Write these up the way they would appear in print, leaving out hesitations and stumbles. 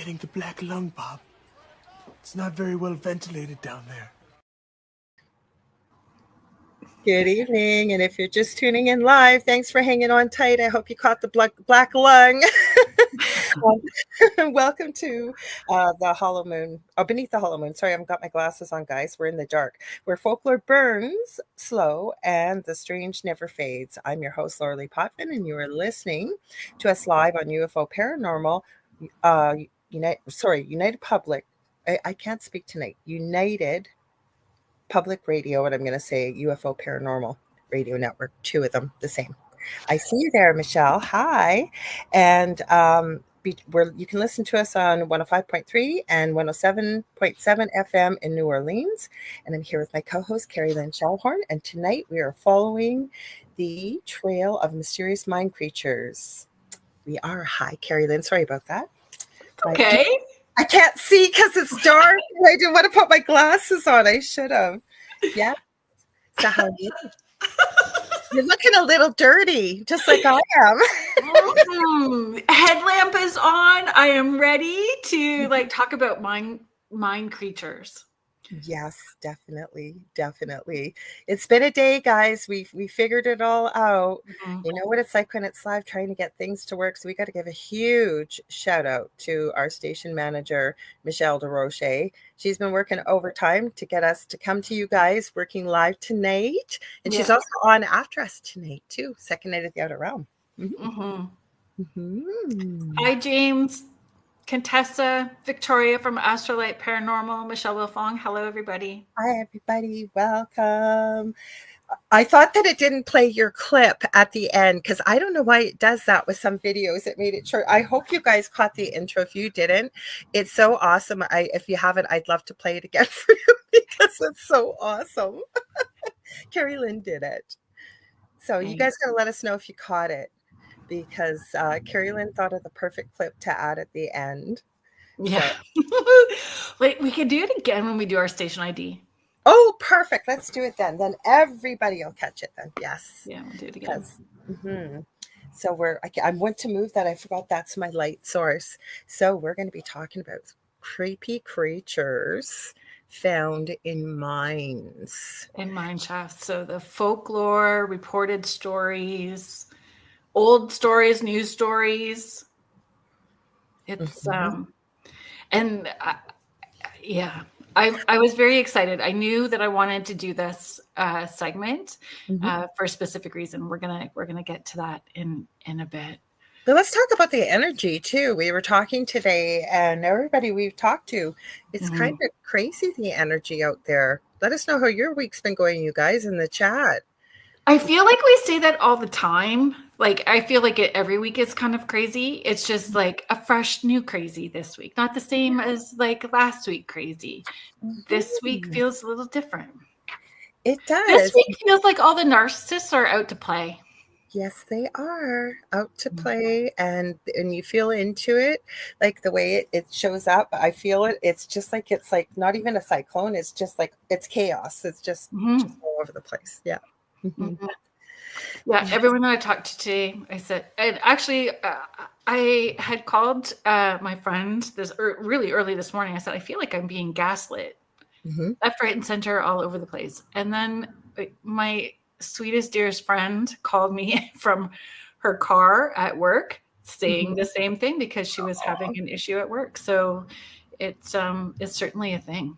getting the black lung, Bob. It's not very well ventilated down there. Good evening, and if you're just tuning in live, thanks for hanging on tight. I hope you caught the black lung. Welcome to the Hollow Moon, Beneath the Hollow Moon. Sorry, I haven't got my glasses on, guys. We're in the dark, where folklore burns slow and the strange never fades. I'm your host, Lorilei Potvin, and you are listening to us live on UFO Paranormal, United Public. I can't speak tonight. United Public Radio, what I'm going to say, UFO Paranormal Radio Network, two of them, the same. I see you there, Michelle. Hi. And you can listen to us on 105.3 and 107.7 FM in New Orleans. And I'm here with my co-host, Kerrilynn Shellhorn. And tonight we are following the trail of mysterious mind creatures. We are. Hi, Kerrilynn. Sorry about that. Okay. I can't see because it's dark. I didn't want to put my glasses on. I should have. Yeah. So how are you? You're looking a little dirty, just like I am. Headlamp is on. I am ready to talk about mind creatures. Yes, definitely. It's been a day, guys. We figured it all out. Mm-hmm. You know what it's like when it's live, trying to get things to work. So we got to give a huge shout out to our station manager, Michelle DeRoche. She's been working overtime to get us to come to you guys, working live tonight. And she's also on after us tonight too. Second night of the Outer Realm. Mm-hmm. Mm-hmm. Hi, James. Contessa, Victoria from Astrolight Paranormal, Michelle Wilfong. Hello, everybody. Hi, everybody. Welcome. I thought that it didn't play your clip at the end because I don't know why it does that with some videos. It made it short. I hope you guys caught the intro. If you didn't, it's so awesome. If you haven't, I'd love to play it again for you because it's so awesome. Kerrilynn did it. So you guys got to let us know if you caught it, because Kerrilynn thought of the perfect clip to add at the end. Yeah. Wait, we can do it again when we do our station ID. Oh, perfect. Let's do it then. Then everybody will catch it then. Yes. Yeah, we'll do it again. Mm-hmm. So I went to move that. I forgot that's my light source. So we're going to be talking about creepy creatures found in mines. In mine shafts. So the folklore, reported stories, old stories, news stories. It's and I was very excited. I knew that I wanted to do this segment for a specific reason. We're gonna get to that in a bit. But let's talk about the energy too. We were talking today, and everybody we've talked to, it's kind of crazy, the energy out there. Let us know how your week's been going, you guys, in the chat. I feel like we say that all the time. I feel like every week is kind of crazy. It's just like a fresh new crazy this week. Not the same as last week crazy. This week feels a little different. It does. This week feels like all the narcissists are out to play. Yes, they are out to play, and you feel into it, like the way it shows up. I feel it. It's like not even a cyclone. It's just like it's chaos. It's just all over the place. Yeah. Mm-hmm. Yeah, everyone that I talked to today, I said, and actually, I had called my friend this really early this morning. I said, I feel like I'm being gaslit, left, right, and center, all over the place. And then my sweetest, dearest friend called me from her car at work, saying the same thing because she was having an issue at work. So it's certainly a thing.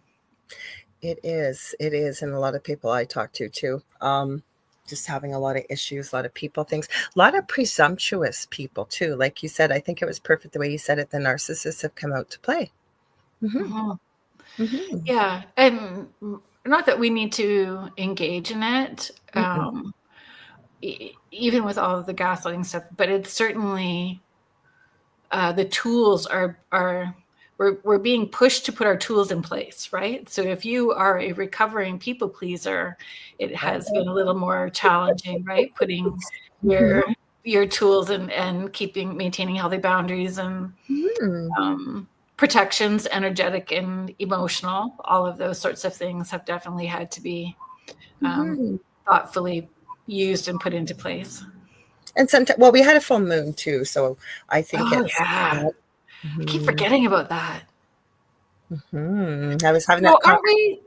It is, and a lot of people I talk to too. Just having a lot of issues, a lot of people things, a lot of presumptuous people too. Like you said, I think it was perfect the way you said it. The narcissists have come out to play. Yeah, and not that we need to engage in it, even with all of the gaslighting stuff. But it's certainly the tools are. We're being pushed to put our tools in place, right? So if you are a recovering people pleaser, it has been a little more challenging, right? Putting your tools and maintaining healthy boundaries and protections, energetic and emotional, all of those sorts of things have definitely had to be thoughtfully used and put into place. And sometimes, well, we had a full moon too, so I think I keep forgetting about that. I was having So that. aren't we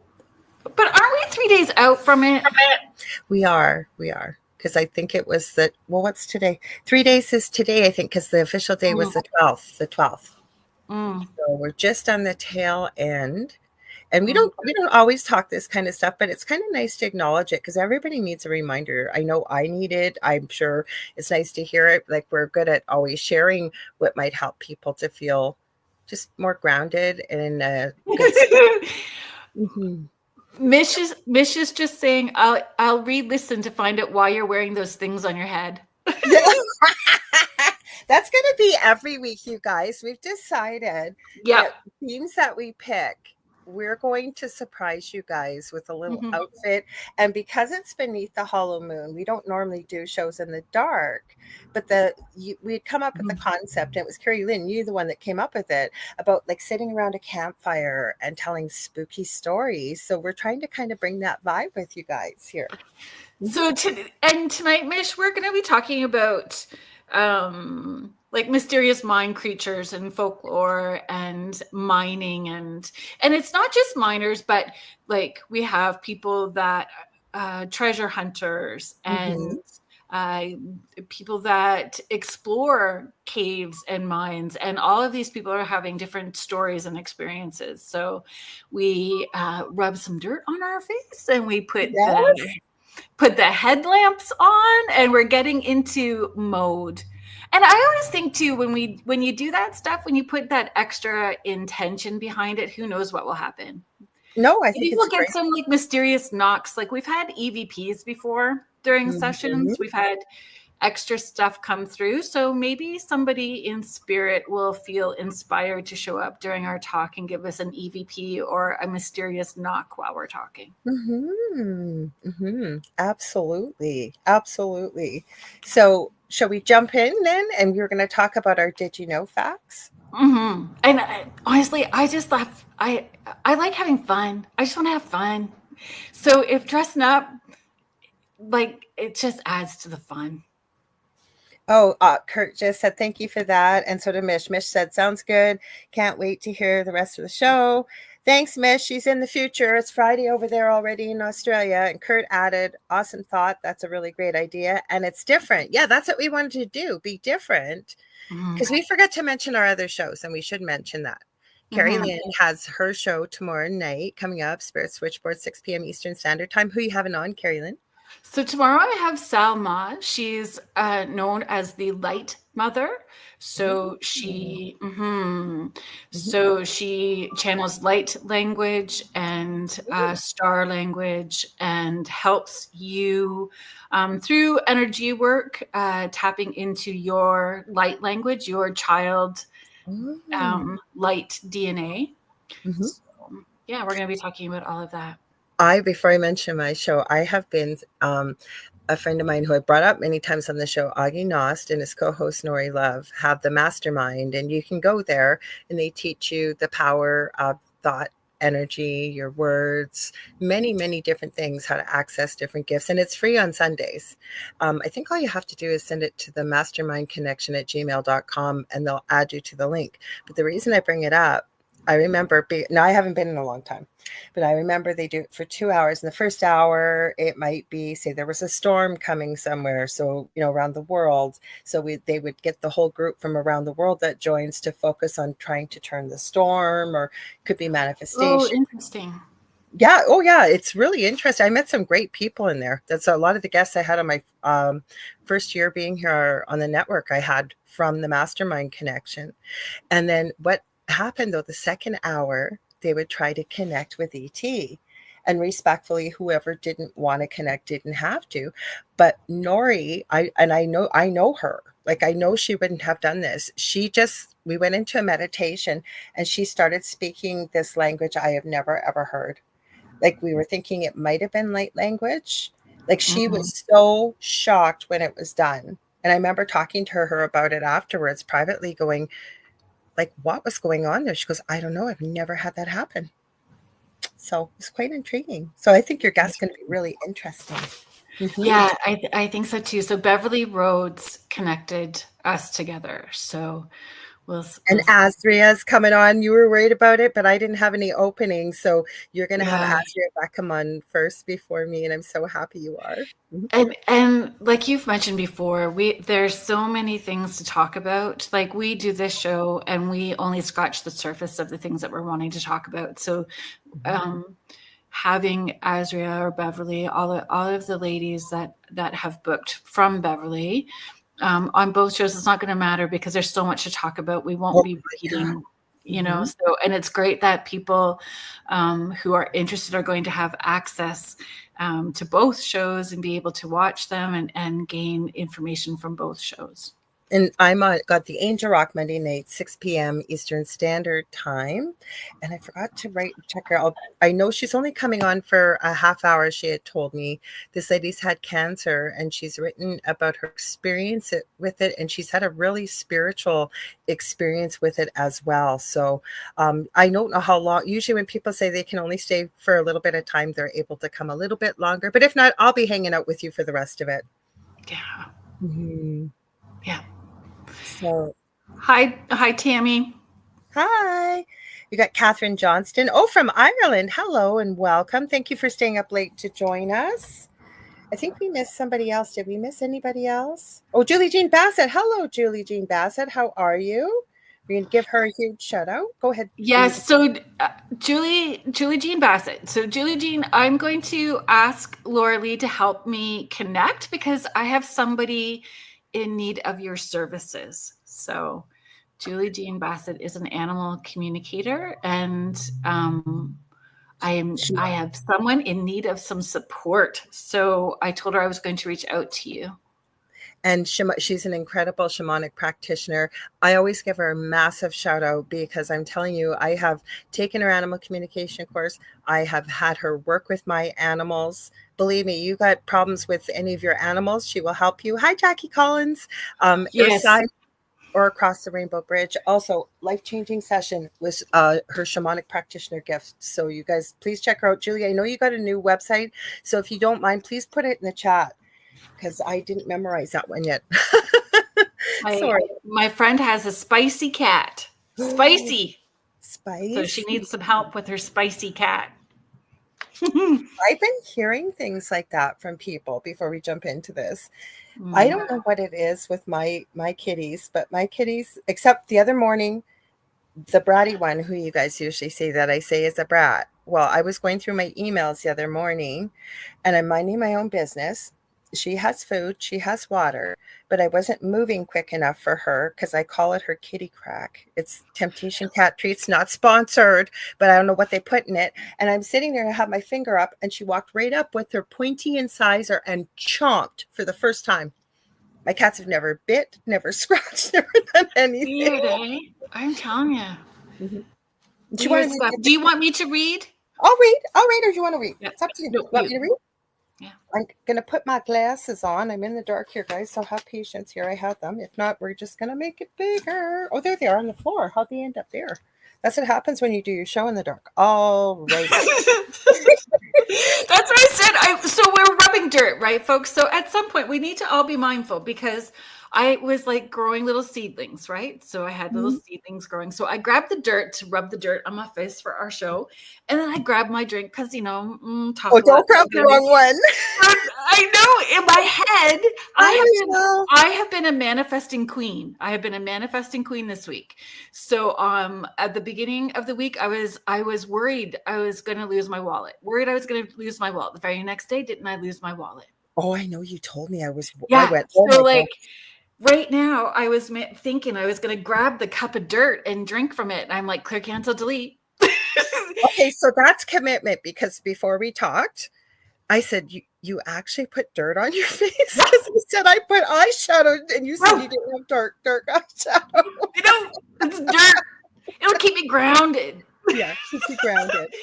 3 days out from it? We are. Because I think it was what's today? 3 days is today, I think, because the official day was the 12th. So we're just on the tail end. And we don't always talk this kind of stuff, but it's kind of nice to acknowledge it because everybody needs a reminder. I know I need it. I'm sure it's nice to hear it. Like, we're good at always sharing what might help people to feel just more grounded and in a good state. Mish is just saying, I'll re-listen to find out why you're wearing those things on your head. That's going to be every week, you guys. We've decided that the themes that we pick, we're going to surprise you guys with a little outfit. And because it's beneath the hollow moon, we don't normally do shows in the dark, but we'd come up with the concept. It was Kerrilynn, you the one that came up with it, about like sitting around a campfire and telling spooky stories. So we're trying to kind of bring that vibe with you guys here. So tonight, Mish, we're going to be talking about like mysterious mind creatures and folklore and mining, and it's not just miners, but like we have people that treasure hunters and people that explore caves and mines, and all of these people are having different stories and experiences. So we rub some dirt on our face and we put the headlamps on, and we're getting into mode. And I always think too, when you do that stuff, when you put that extra intention behind it, who knows what will happen? No, I think we'll get some like mysterious knocks. Like we've had EVPs before during sessions. We've had extra stuff come through. So maybe somebody in spirit will feel inspired to show up during our talk and give us an EVP or a mysterious knock while we're talking. Absolutely. So shall we jump in then? And we're going to talk about our Did You Know facts? And honestly, I just love, I like having fun. I just want to have fun. So if dressing up, like, it just adds to the fun. Oh, Kurt just said thank you for that. And so did Mish. Mish said, sounds good. Can't wait to hear the rest of the show. Thanks, Mish. She's in the future. It's Friday over there already in Australia. And Kurt added, awesome thought. That's a really great idea. And it's different. Yeah, that's what we wanted to do. Be different. Because we forgot to mention our other shows, and we should mention that. Kerrilynn has her show tomorrow night coming up, Spirit Switchboard, 6 p.m. Eastern Standard Time. Who are you having on, Kerrilynn? So tomorrow I have Salma. She's known as the Light Mother. So she channels light language and star language and helps you through energy work, tapping into your light language, your child light DNA. So, yeah, we're going to be talking about all of that. Before I mention my show, I have been a friend of mine who I brought up many times on the show, Augie Nost, and his co-host Nori Love have the mastermind, and you can go there and they teach you the power of thought, energy, your words, many, many different things, how to access different gifts. And it's free on Sundays. I think all you have to do is send it to the mastermindconnection@gmail.com and they'll add you to the link. But the reason I bring it up, I remember, now I haven't been in a long time, but I remember they do it for 2 hours. In the first hour, it might be, say there was a storm coming somewhere, so, around the world. So they would get the whole group from around the world that joins to focus on trying to turn the storm, or could be manifestation. Oh, interesting. Yeah. Oh, yeah. It's really interesting. I met some great people in there. That's a lot of the guests I had on my first year being here on the network I had from the Mastermind Connection. And then what happened though, the second hour, they would try to connect with ET, and respectfully, whoever didn't want to connect didn't have to. But Nori, I know her. Like, I know she wouldn't have done this. We went into a meditation and she started speaking this language I have never, ever heard. Like, we were thinking it might have been light language. Like, she was so shocked when it was done. And I remember talking to her about it afterwards, privately, going, like, what was going on there? She goes, I don't know. I've never had that happen. So it's quite intriguing. So I think your guest's going to be really interesting. Yeah, I think so too. So Beverly Rhodes connected us together. So And Azria's coming on. You were worried about it, but I didn't have any openings. So you're going to have Azria back come on first before me. And I'm so happy you are. And like you've mentioned before, there's so many things to talk about. Like we do this show and we only scratch the surface of the things that we're wanting to talk about. So having Azria or Beverly, all of the ladies that have booked from Beverly on both shows, it's not going to matter because there's so much to talk about. We won't be repeating, so, and it's great that people who are interested are going to have access to both shows and be able to watch them and gain information from both shows. And got the Angel Rock Monday night, 6 p.m. Eastern Standard Time. And I forgot to check her out. I know she's only coming on for a half hour. She had told me this lady's had cancer and she's written about her experience with it. And she's had a really spiritual experience with it as well. So I don't know how long. Usually when people say they can only stay for a little bit of time, they're able to come a little bit longer. But if not, I'll be hanging out with you for the rest of it. Yeah. Mm-hmm. Yeah. So, hi, Tammy. Hi. You got Catherine Johnston. Oh, from Ireland. Hello and welcome. Thank you for staying up late to join us. I think we missed somebody else. Did we miss anybody else? Oh, Julie Jean Bassett. Hello, Julie Jean Bassett. How are you? We're going to give her a huge shout out. Go ahead. Yes. So Julie Jean Bassett. So Julie Jean, I'm going to ask Lorilei to help me connect because I have somebody in need of your services. So Julie Jean Bassett is an animal communicator and I have someone in need of some support. So I told her I was going to reach out to you. And she's an incredible shamanic practitioner. I always give her a massive shout out because I'm telling you, I have taken her animal communication course. I have had her work with my animals. Believe me, you got problems with any of your animals, she will help you. Hi, Jackie Collins. Yes. Or across the Rainbow Bridge. Also, life-changing session was her shamanic practitioner gift. So you guys, please check her out. Julie, I know you got a new website. So if you don't mind, please put it in the chat because I didn't memorize that one yet. Sorry. My friend has a spicy cat. Spicy. So she needs some help with her spicy cat. I've been hearing things like that from people before we jump into this. I don't know what it is with my kitties, but my kitties, except the other morning, the bratty one who you guys usually say that I say is a brat. Well, I was going through my emails the other morning and I'm minding my own business. She has food, she has water, but I wasn't moving quick enough for her because I call it her kitty crack. It's Temptation Cat Treats, not sponsored, but I don't know what they put in it. And I'm sitting there and I have my finger up and she walked right up with her pointy incisor and chomped for the first time. My cats have never bit, never scratched, never done anything. Weird, eh? I'm telling you. Mm-hmm. Do you want me to read? I'll read, or do you want to read? Yeah. It's up to you. No, want me to read? Yeah. I'm going to put my glasses on. I'm in the dark here, guys, so have patience. Here I have them. If not, we're just going to make it bigger. Oh, there they are on the floor. How'd they end up there? That's what happens when you do your show in the dark. All right. That's what I said. So we're rubbing dirt, right, folks? So at some point, we need to all be mindful because I was like growing little seedlings, right? So I had little seedlings growing. So I grabbed the dirt to rub the dirt on my face for our show. And then I grabbed my drink because, don't grab the wrong one. I know in my head, I have been a manifesting queen. I have been a manifesting queen this week. So at the beginning of the week, I was worried I was going to lose my wallet. The very next day, didn't I lose my wallet? Oh, I know you told me I was. Yeah. I went, oh so my God. Right now, I was thinking I was going to grab the cup of dirt and drink from it. And I'm like, clear, cancel, delete. Okay, so that's commitment because before we talked, I said, you actually put dirt on your face? Because you said I put eyeshadow and you said you didn't have dark eyeshadow. It's dirt. It'll keep me grounded. Yeah, keep you grounded.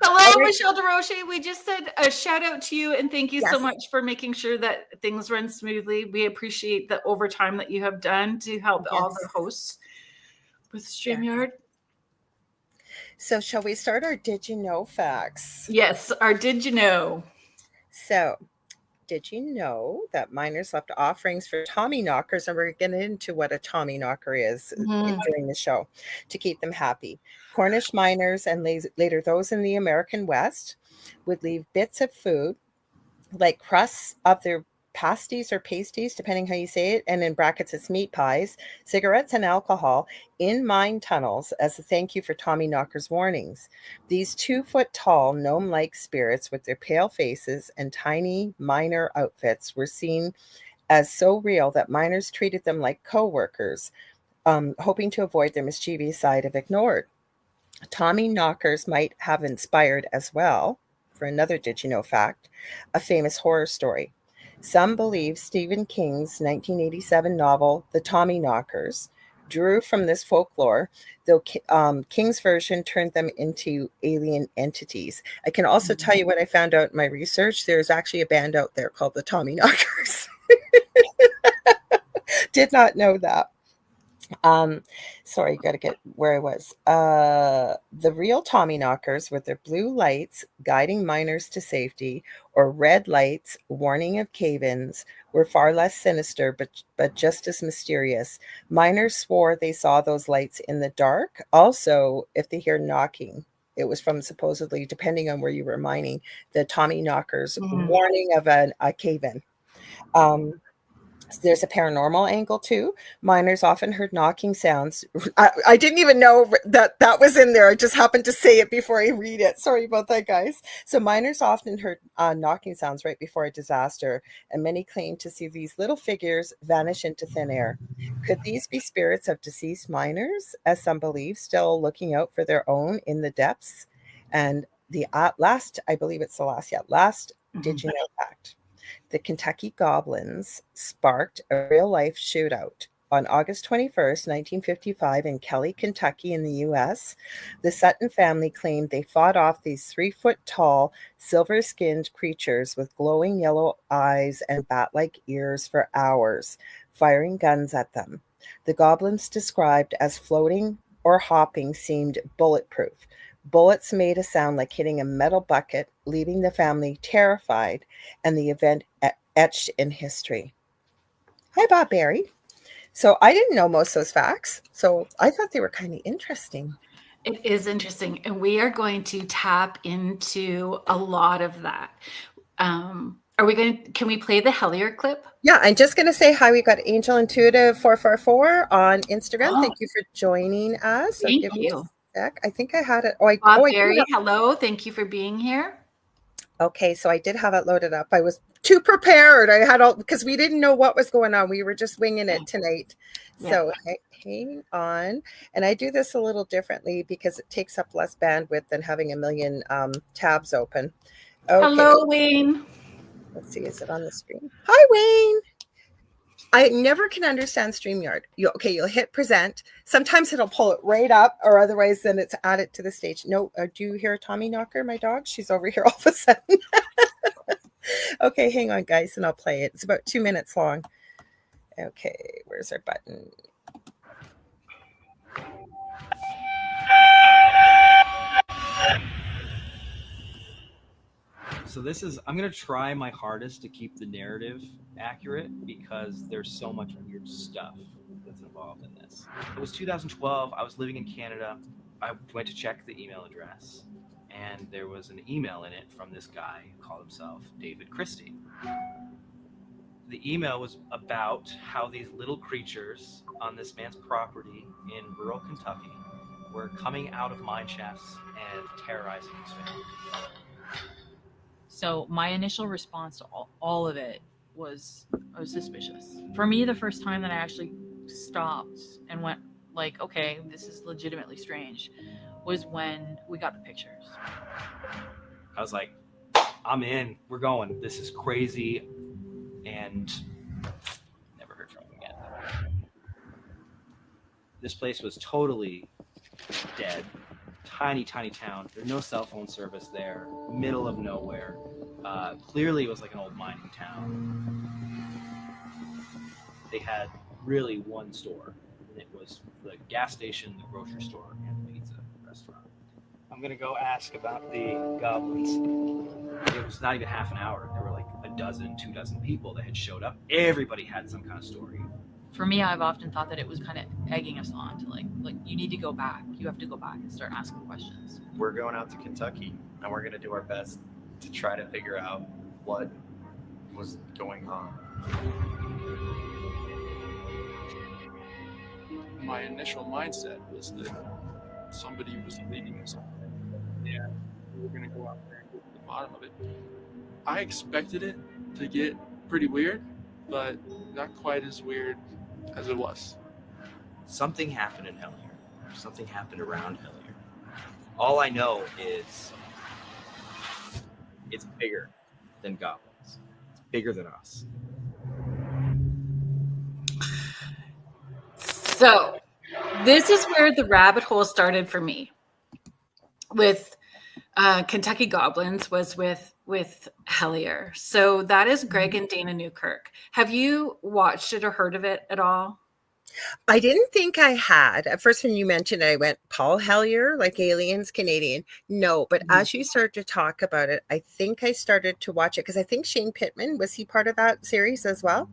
Hello, Michelle DeRoche. We just said a shout out to you and thank you so much for making sure that things run smoothly. We appreciate the overtime that you have done to help all the hosts with StreamYard. So shall we start our Did You Know facts? Yes, our Did You Know. So, did you know that miners left offerings for Tommyknockers? And we're getting into what a Tommyknocker is during the show to keep them happy. Cornish miners and later those in the American West would leave bits of food like crusts of their pasties or pasties, depending how you say it, and in brackets it's meat pies, cigarettes, and alcohol in mine tunnels as a thank you for Tommyknockers' warnings. These 2-foot tall gnome-like spirits with their pale faces and tiny miner outfits were seen as so real that miners treated them like co-workers, hoping to avoid their mischievous side if ignored. Tommyknockers might have inspired as well, for another did you know fact, a famous horror story. Some believe Stephen King's 1987 novel, The Tommyknockers, drew from this folklore, though King's version turned them into alien entities. I can also tell you what I found out in my research. There's actually a band out there called The Tommyknockers. Did not know that. Sorry, got to get where I was. The real Tommyknockers with their blue lights guiding miners to safety or red lights warning of cave-ins were far less sinister, but just as mysterious. Miners swore they saw those lights in the dark. Also, if they hear knocking, it was from supposedly, depending on where you were mining, the Tommyknockers warning of a cave-in. There's a paranormal angle too. Miners often heard knocking sounds. I didn't even know that was in there. I just happened to say it before I read it. Sorry about that, guys. So miners often heard knocking sounds right before a disaster, and many claim to see these little figures vanish into thin air. Could these be spirits of deceased miners, as some believe, still looking out for their own in the depths? And the last, I believe it's the last did you know fact? The Kentucky Goblins sparked a real-life shootout on August 21st, 1955 in Kelly, Kentucky in the U.S. The Sutton family claimed they fought off these 3-foot-tall, silver-skinned creatures with glowing yellow eyes and bat-like ears for hours, firing guns at them. The goblins, described as floating or hopping, seemed bulletproof. Bullets made a sound like hitting a metal bucket, leaving the family terrified, and the event etched in history. Hi, Bob Barry. So I didn't know most of those facts, so I thought they were kind of interesting. It is interesting, and we are going to tap into a lot of that. Can we play the Hellier clip? Yeah, I'm just going to say hi. We got Angel Intuitive 444 on Instagram. Thank you for joining us. Thank you. I think I had it. Bob Barry, hello. Thank you for being here. Okay, so I did have it loaded up. I was too prepared. I had all because we didn't know what was going on. We were just winging it tonight. Yeah. So hang on. And I do this a little differently because it takes up less bandwidth than having a million tabs open. Okay. Hello, Wayne. Let's see, is it on the screen? Hi, Wayne. I never can understand StreamYard. You'll hit present. Sometimes it'll pull it right up, or otherwise then it's added to the stage. No, do you hear Tommyknocker, my dog? She's over here all of a sudden. Okay, hang on, guys, and I'll play it. It's about 2 minutes long. Okay, where's our button? So I'm going to try my hardest to keep the narrative accurate because there's so much weird stuff that's involved in this. It was 2012. I was living in Canada. I went to check the email address, and there was an email in it from this guy who called himself David Christie. The email was about how these little creatures on this man's property in rural Kentucky were coming out of mine shafts and terrorizing his family. So my initial response to all of it was I was suspicious. For me, the first time that I actually stopped and went like, okay, this is legitimately strange, was when we got the pictures. I was like, I'm in. We're going. This is crazy. And never heard from him again. This place was totally dead. Tiny, tiny town. There's no cell phone service there. Middle of nowhere. Clearly, it was like an old mining town. They had really one store. And it was the gas station, the grocery store, and the pizza restaurant. I'm gonna go ask about the goblins. It was not even half an hour. There were like a dozen, 2 dozen people that had showed up. Everybody had some kind of story. For me, I've often thought that it was kind of egging us on to like you need to go back. You have to go back and start asking questions. We're going out to Kentucky, and we're going to do our best to try to figure out what was going on. My initial mindset was that somebody was leading us on, and we were going to go out there and get to the bottom of it. I expected it to get pretty weird, but not quite as weird as it was. Something happened in Hellier. Something happened around Hellier. All I know is it's bigger than goblins. It's bigger than us. So this is where the rabbit hole started for me. With Kentucky Goblins was with Hellier. So that is Greg and Dana Newkirk. Have you watched it or heard of it at all? I didn't think I had. At first, when you mentioned it, I went, Paul Hellier, like Aliens, Canadian. No, but as you started to talk about it, I think I started to watch it because I think Shane Pittman, was he part of that series as well?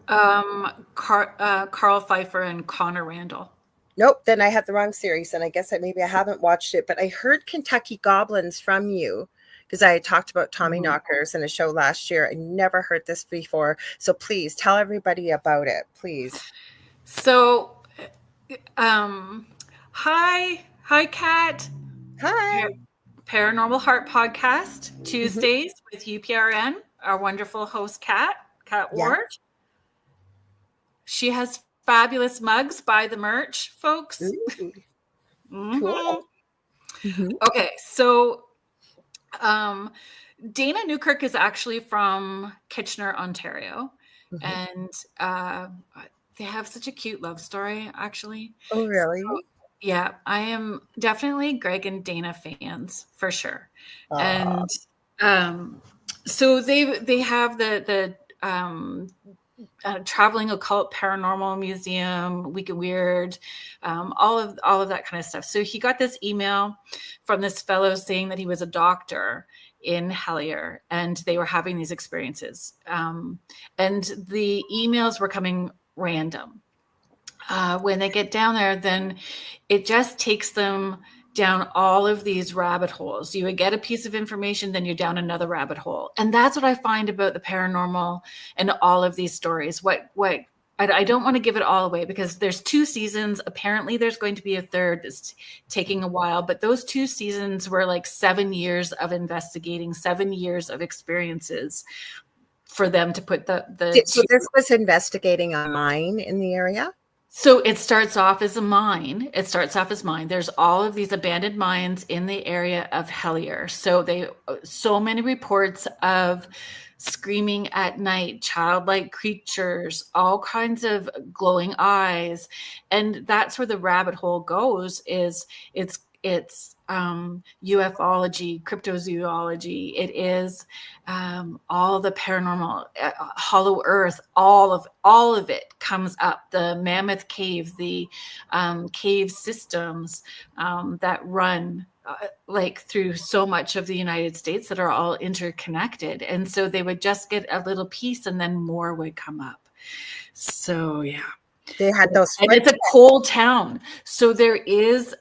Carl Pfeiffer and Connor Randall. Nope, then I had the wrong series, and I guess maybe I haven't watched it, but I heard Kentucky Goblins from you because I had talked about Tommyknockers in a show last year. I never heard this before, so please tell everybody about it, please. So, hi, Kat. Hi. Paranormal Heart Podcast, Tuesdays with UPRN, our wonderful host, Kat Ward. Yes. She has fabulous mugs. Buy the merch, folks. Cool. Okay, so Dana Newkirk is actually from Kitchener, Ontario, and they have such a cute love story, actually. Oh, really? So, yeah, I am definitely Greg and Dana fans for sure. And so they have the Traveling Occult Paranormal Museum, Week of Weird, all of that kind of stuff. So he got this email from this fellow saying that he was a doctor in Hellier and they were having these experiences. And the emails were coming random. When they get down there, then it just takes them down all of these rabbit holes. You would get a piece of information, then you're down another rabbit hole. And that's what I find about the paranormal and all of these stories. I don't want to give it all away because there's 2 seasons. Apparently there's going to be a third that's taking a while, but those 2 seasons were like 7 years of investigating, 7 years of experiences for them to put the So this was investigating a mine in the area? So it starts off as a mine. There's all of these abandoned mines in the area of Hellier. So many reports of screaming at night, childlike creatures, all kinds of glowing eyes. And that's where the rabbit hole goes, is it's ufology, cryptozoology. It is all the paranormal, Hollow Earth, all of it comes up. The Mammoth Cave, the cave systems that run like through so much of the United States that are all interconnected. And so they would just get a little piece and then more would come up. So, yeah. They had those. And it's a coal town. So there is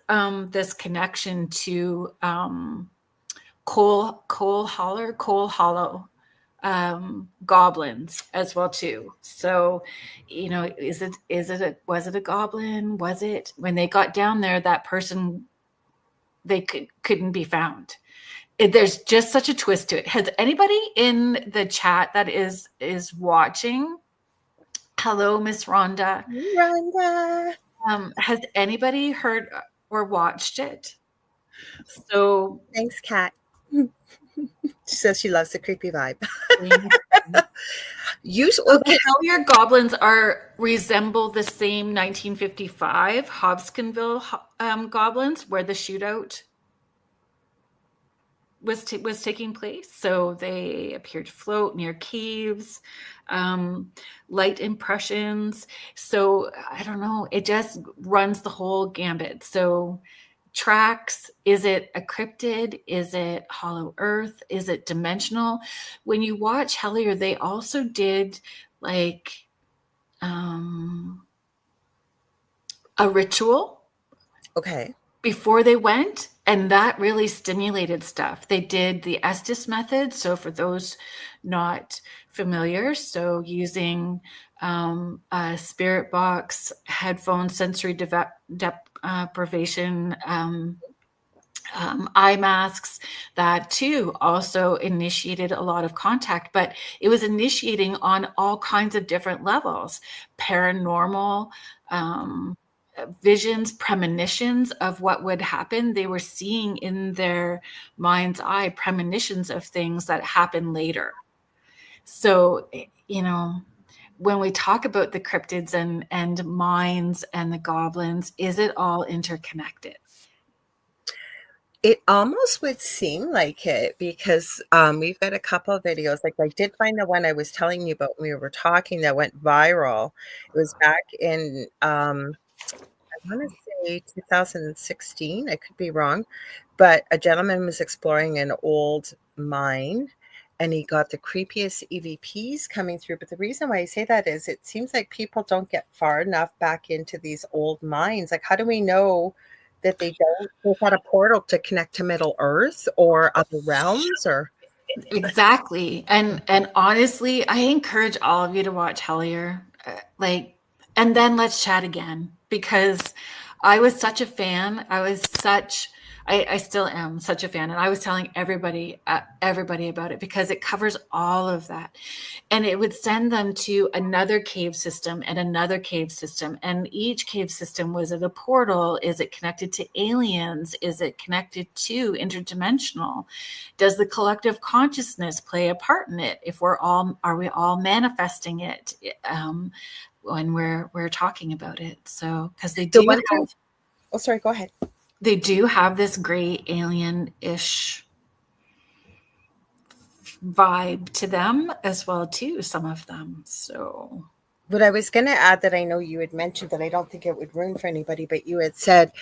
this connection to Coal Hollow goblins as well too. So, was it a goblin? Was it when they got down there, that person, they couldn't be found. There's just such a twist to it. Has anybody in the chat that is watching? Hello, Miss Rhonda. Rhonda. Has anybody heard or watched it? So thanks, Kat. She says she loves the creepy vibe. The Hellier goblins resemble the same 1955 Hobsonville goblins where the shootout was taking place. So they appeared to float near caves, light impressions. So I don't know. It just runs the whole gambit. So tracks? Is it a cryptid? Is it hollow earth? Is it dimensional? When you watch Hellier, they also did like a ritual. Okay. Before they went, and that really stimulated stuff. They did the Estes method. So for those not familiar, so using a spirit box, headphone, sensory deprivation, eye masks, that too also initiated a lot of contact, but it was initiating on all kinds of different levels, paranormal, visions, premonitions of what would happen. They were seeing in their mind's eye premonitions of things that happen later. So, you know, when we talk about the cryptids and minds and the goblins, is it all interconnected? It almost would seem like it, because we've got a couple of videos. Like, I did find the one I was telling you about when we were talking that went viral. It was back in I want to say 2016. I could be wrong, but a gentleman was exploring an old mine, and he got the creepiest EVPs coming through. But the reason why I say that is it seems like people don't get far enough back into these old mines. Like, how do we know that they don't? There's not a portal to connect to Middle Earth or other realms, or Exactly. And honestly, I encourage all of you to watch Hellier. And then let's chat again, because I was such a fan. I still am such a fan. And I was telling everybody about it because it covers all of that. And it would send them to another cave system and another cave system. And each cave system, was it a portal? Is it connected to aliens? Is it connected to interdimensional? Does the collective consciousness play a part in it? Are we all manifesting it? When we're talking about it. So, because they do oh, sorry, go ahead. They do have this gray alien-ish vibe to them as well too, some of them. So what I was going to add, that I know you had mentioned, that I don't think it would ruin for anybody, but you had said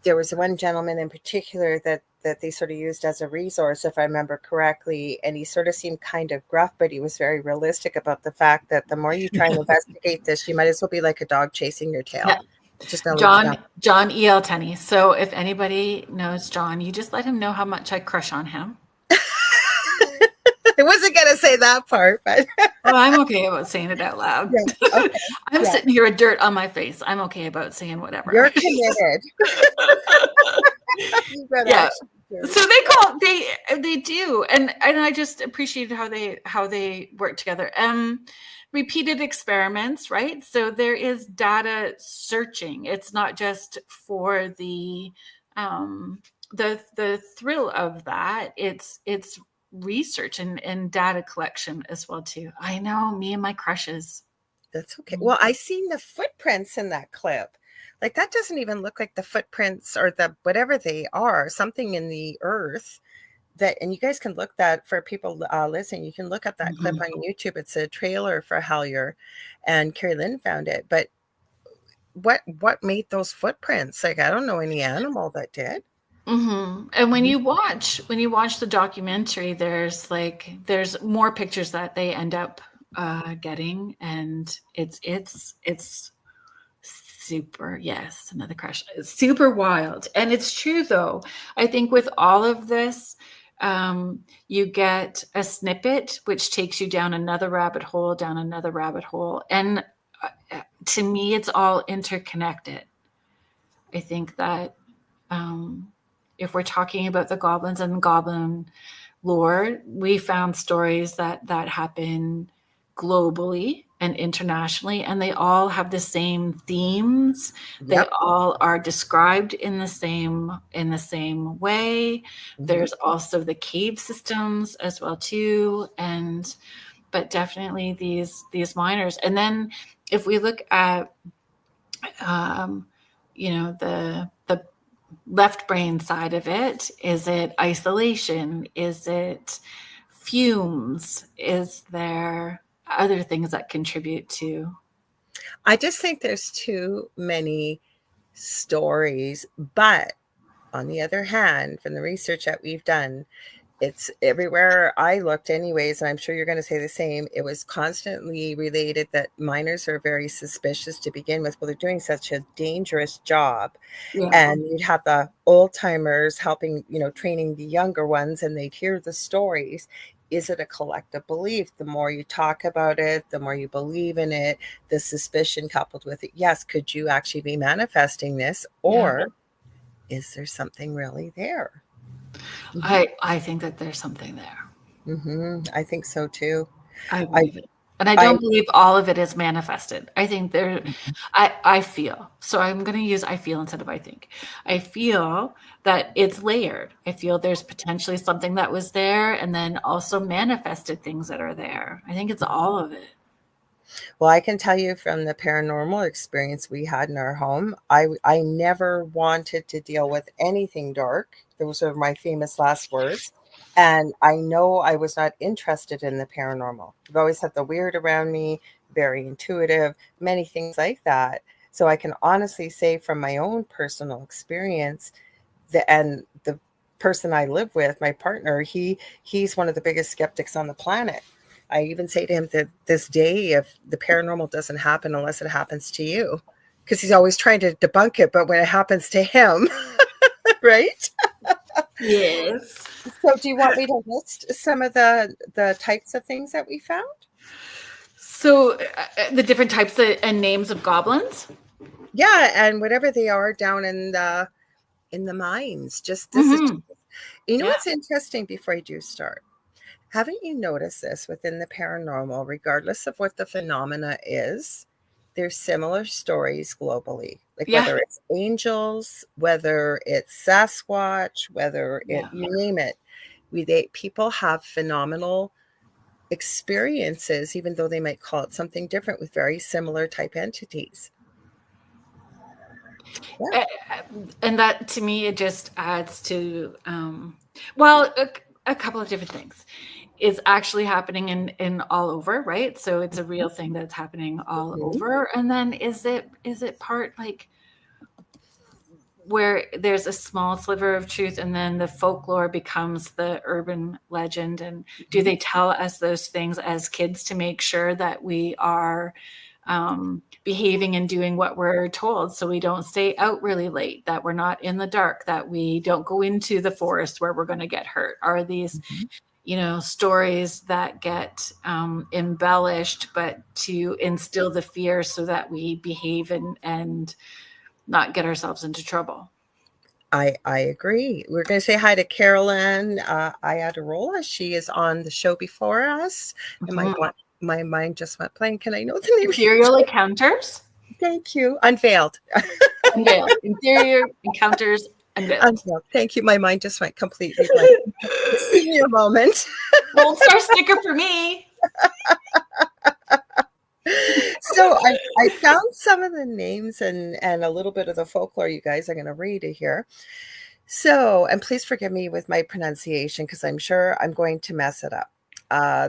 there was one gentleman in particular that they sort of used as a resource, if I remember correctly, and he sort of seemed kind of gruff, but he was very realistic about the fact that the more you try and investigate this, you might as well be like a dog chasing your tail. yeah. Just John E.L. Tenney. So if anybody knows John, you just let him know how much I crush on him. I wasn't going to say that part, but I'm okay about saying it out loud. Yeah, okay. I'm sitting here with dirt on my face. I'm okay about saying whatever. You're committed. Yeah. So they do, and I just appreciated how they work together. Repeated experiments, right? So there is data searching. It's not just for the thrill of that. It's research and data collection as well too. I know, me and my crushes. That's okay. Well, I seen the footprints in that clip. Like, that doesn't even look like the footprints or the whatever they are, something in the earth. That, and you guys can look that, for people listening, you can look up that clip on YouTube. It's a trailer for Hellier, and Kerrilynn found it. But what made those footprints? Like, I don't know any animal that did. And when you watch the documentary, there's more pictures that they end up getting, and it's super, yes, another crush. It's super wild. And it's true though. I think with all of this, you get a snippet which takes you down another rabbit hole. And to me, it's all interconnected. I think that if we're talking about the goblins and goblin lore, we found stories that happen globally and internationally, and they all have the same themes. Yep. They all are described in the same way. There's also the cave systems as well too, but definitely these miners. And then if we look at the left brain side of it, is it isolation? Is it fumes? Is there other things that contribute to? I just think there's too many stories, but On the other hand, from the research that we've done, it's everywhere I looked anyways, and I'm sure you're going to say the same. It was constantly related that miners are very suspicious to begin with. Well, they're doing such a dangerous job. Yeah. And you'd have the old timers helping, training the younger ones, and they'd hear the stories. Is it a collective belief? The more you talk about it, the more you believe in it, the suspicion coupled with it. Yes, could you actually be manifesting this? Or is there something really there? I think that there's something there. I think so too. I believe it. And I don't believe all of it is manifested. I think I feel. So I'm going to use I feel instead of I think. I feel that it's layered. I feel there's potentially something that was there and then also manifested things that are there. I think it's all of it. Well, I can tell you from the paranormal experience we had in our home, I never wanted to deal with anything dark. Those are my famous last words. And I know I was not interested in the paranormal. I've always had the weird around me, very intuitive, many things like that. So I can honestly say from my own personal experience and the person I live with, my partner, he's one of the biggest skeptics on the planet. I even say to him that this day, if the paranormal doesn't happen unless it happens to you, because he's always trying to debunk it, but when it happens to him, right? Yes. So do you want me to list some of the types of things that we found? So the different types and names of goblins? Yeah, and whatever they are down in the mines. Just this is, what's interesting before I do start? Haven't you noticed this within the paranormal, regardless of what the phenomena is, there's similar stories globally, like whether it's angels, whether it's Sasquatch, whether you name it. People have phenomenal experiences, even though they might call it something different, with very similar type entities. Yeah. And that to me, it just adds to, a couple of different things. It's actually happening in all over, right? So it's a real thing that's happening all over. And then is it part like where there's a small sliver of truth and then the folklore becomes the urban legend? And do they tell us those things as kids to make sure that we are behaving and doing what we're told, so we don't stay out really late, that we're not in the dark, that we don't go into the forest where we're going to get hurt? Are these stories that get embellished, but to instill the fear so that we behave and not get ourselves into trouble? I agree. We're going to say hi to Kerrilynn Lorilei. She is on the show before us. And my mind just went blank. Can I know the name? Imperial Encounters? Thank you. Unveiled. Unveiled. Interior Encounters Unveiled. Thank you. My mind just went completely blank. Senior moment. Gold star sticker for me. So I found some of the names and a little bit of the folklore, you guys. I'm going to read it here. So, and please forgive me with my pronunciation, because I'm sure I'm going to mess it up.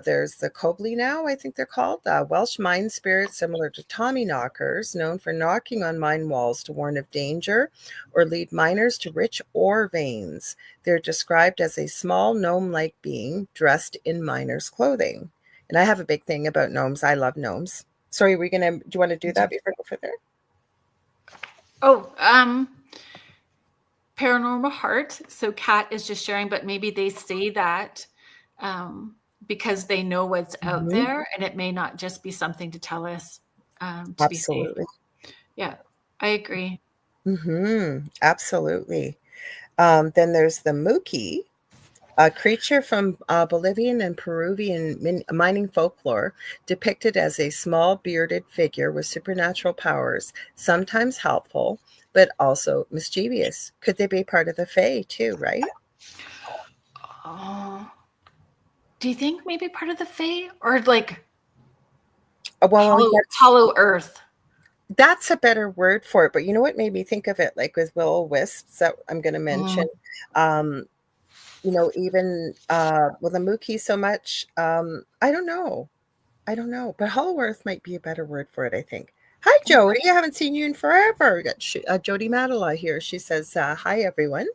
There's the Kobolds now, I think they're called, Welsh mine spirits similar to Tommyknockers, known for knocking on mine walls to warn of danger or lead miners to rich ore veins. They're described as a small gnome-like being dressed in miners' clothing. And I have a big thing about gnomes. I love gnomes. Sorry, do you want to do that before I go further? Oh, Paranormal Heart. So Kat is just sharing, but maybe they say that because they know what's out there, and it may not just be something to tell us to Absolutely. be safe. Yeah, I agree. Absolutely. Then there's the Mookie, a creature from Bolivian and Peruvian mining folklore, depicted as a small bearded figure with supernatural powers, sometimes helpful, but also mischievous. Could they be part of the Fae too, right? Do you think maybe part of the Fae, or like Well, hollow earth? That's a better word for it. But you know what made me think of it, like with will-o-wisps that I'm going to mention. Even the Mookie so much. I don't know. But hollow earth might be a better word for it, I think. Hi, Jody. I haven't seen you in forever. We got Jody Madela here. She says, hi, everyone.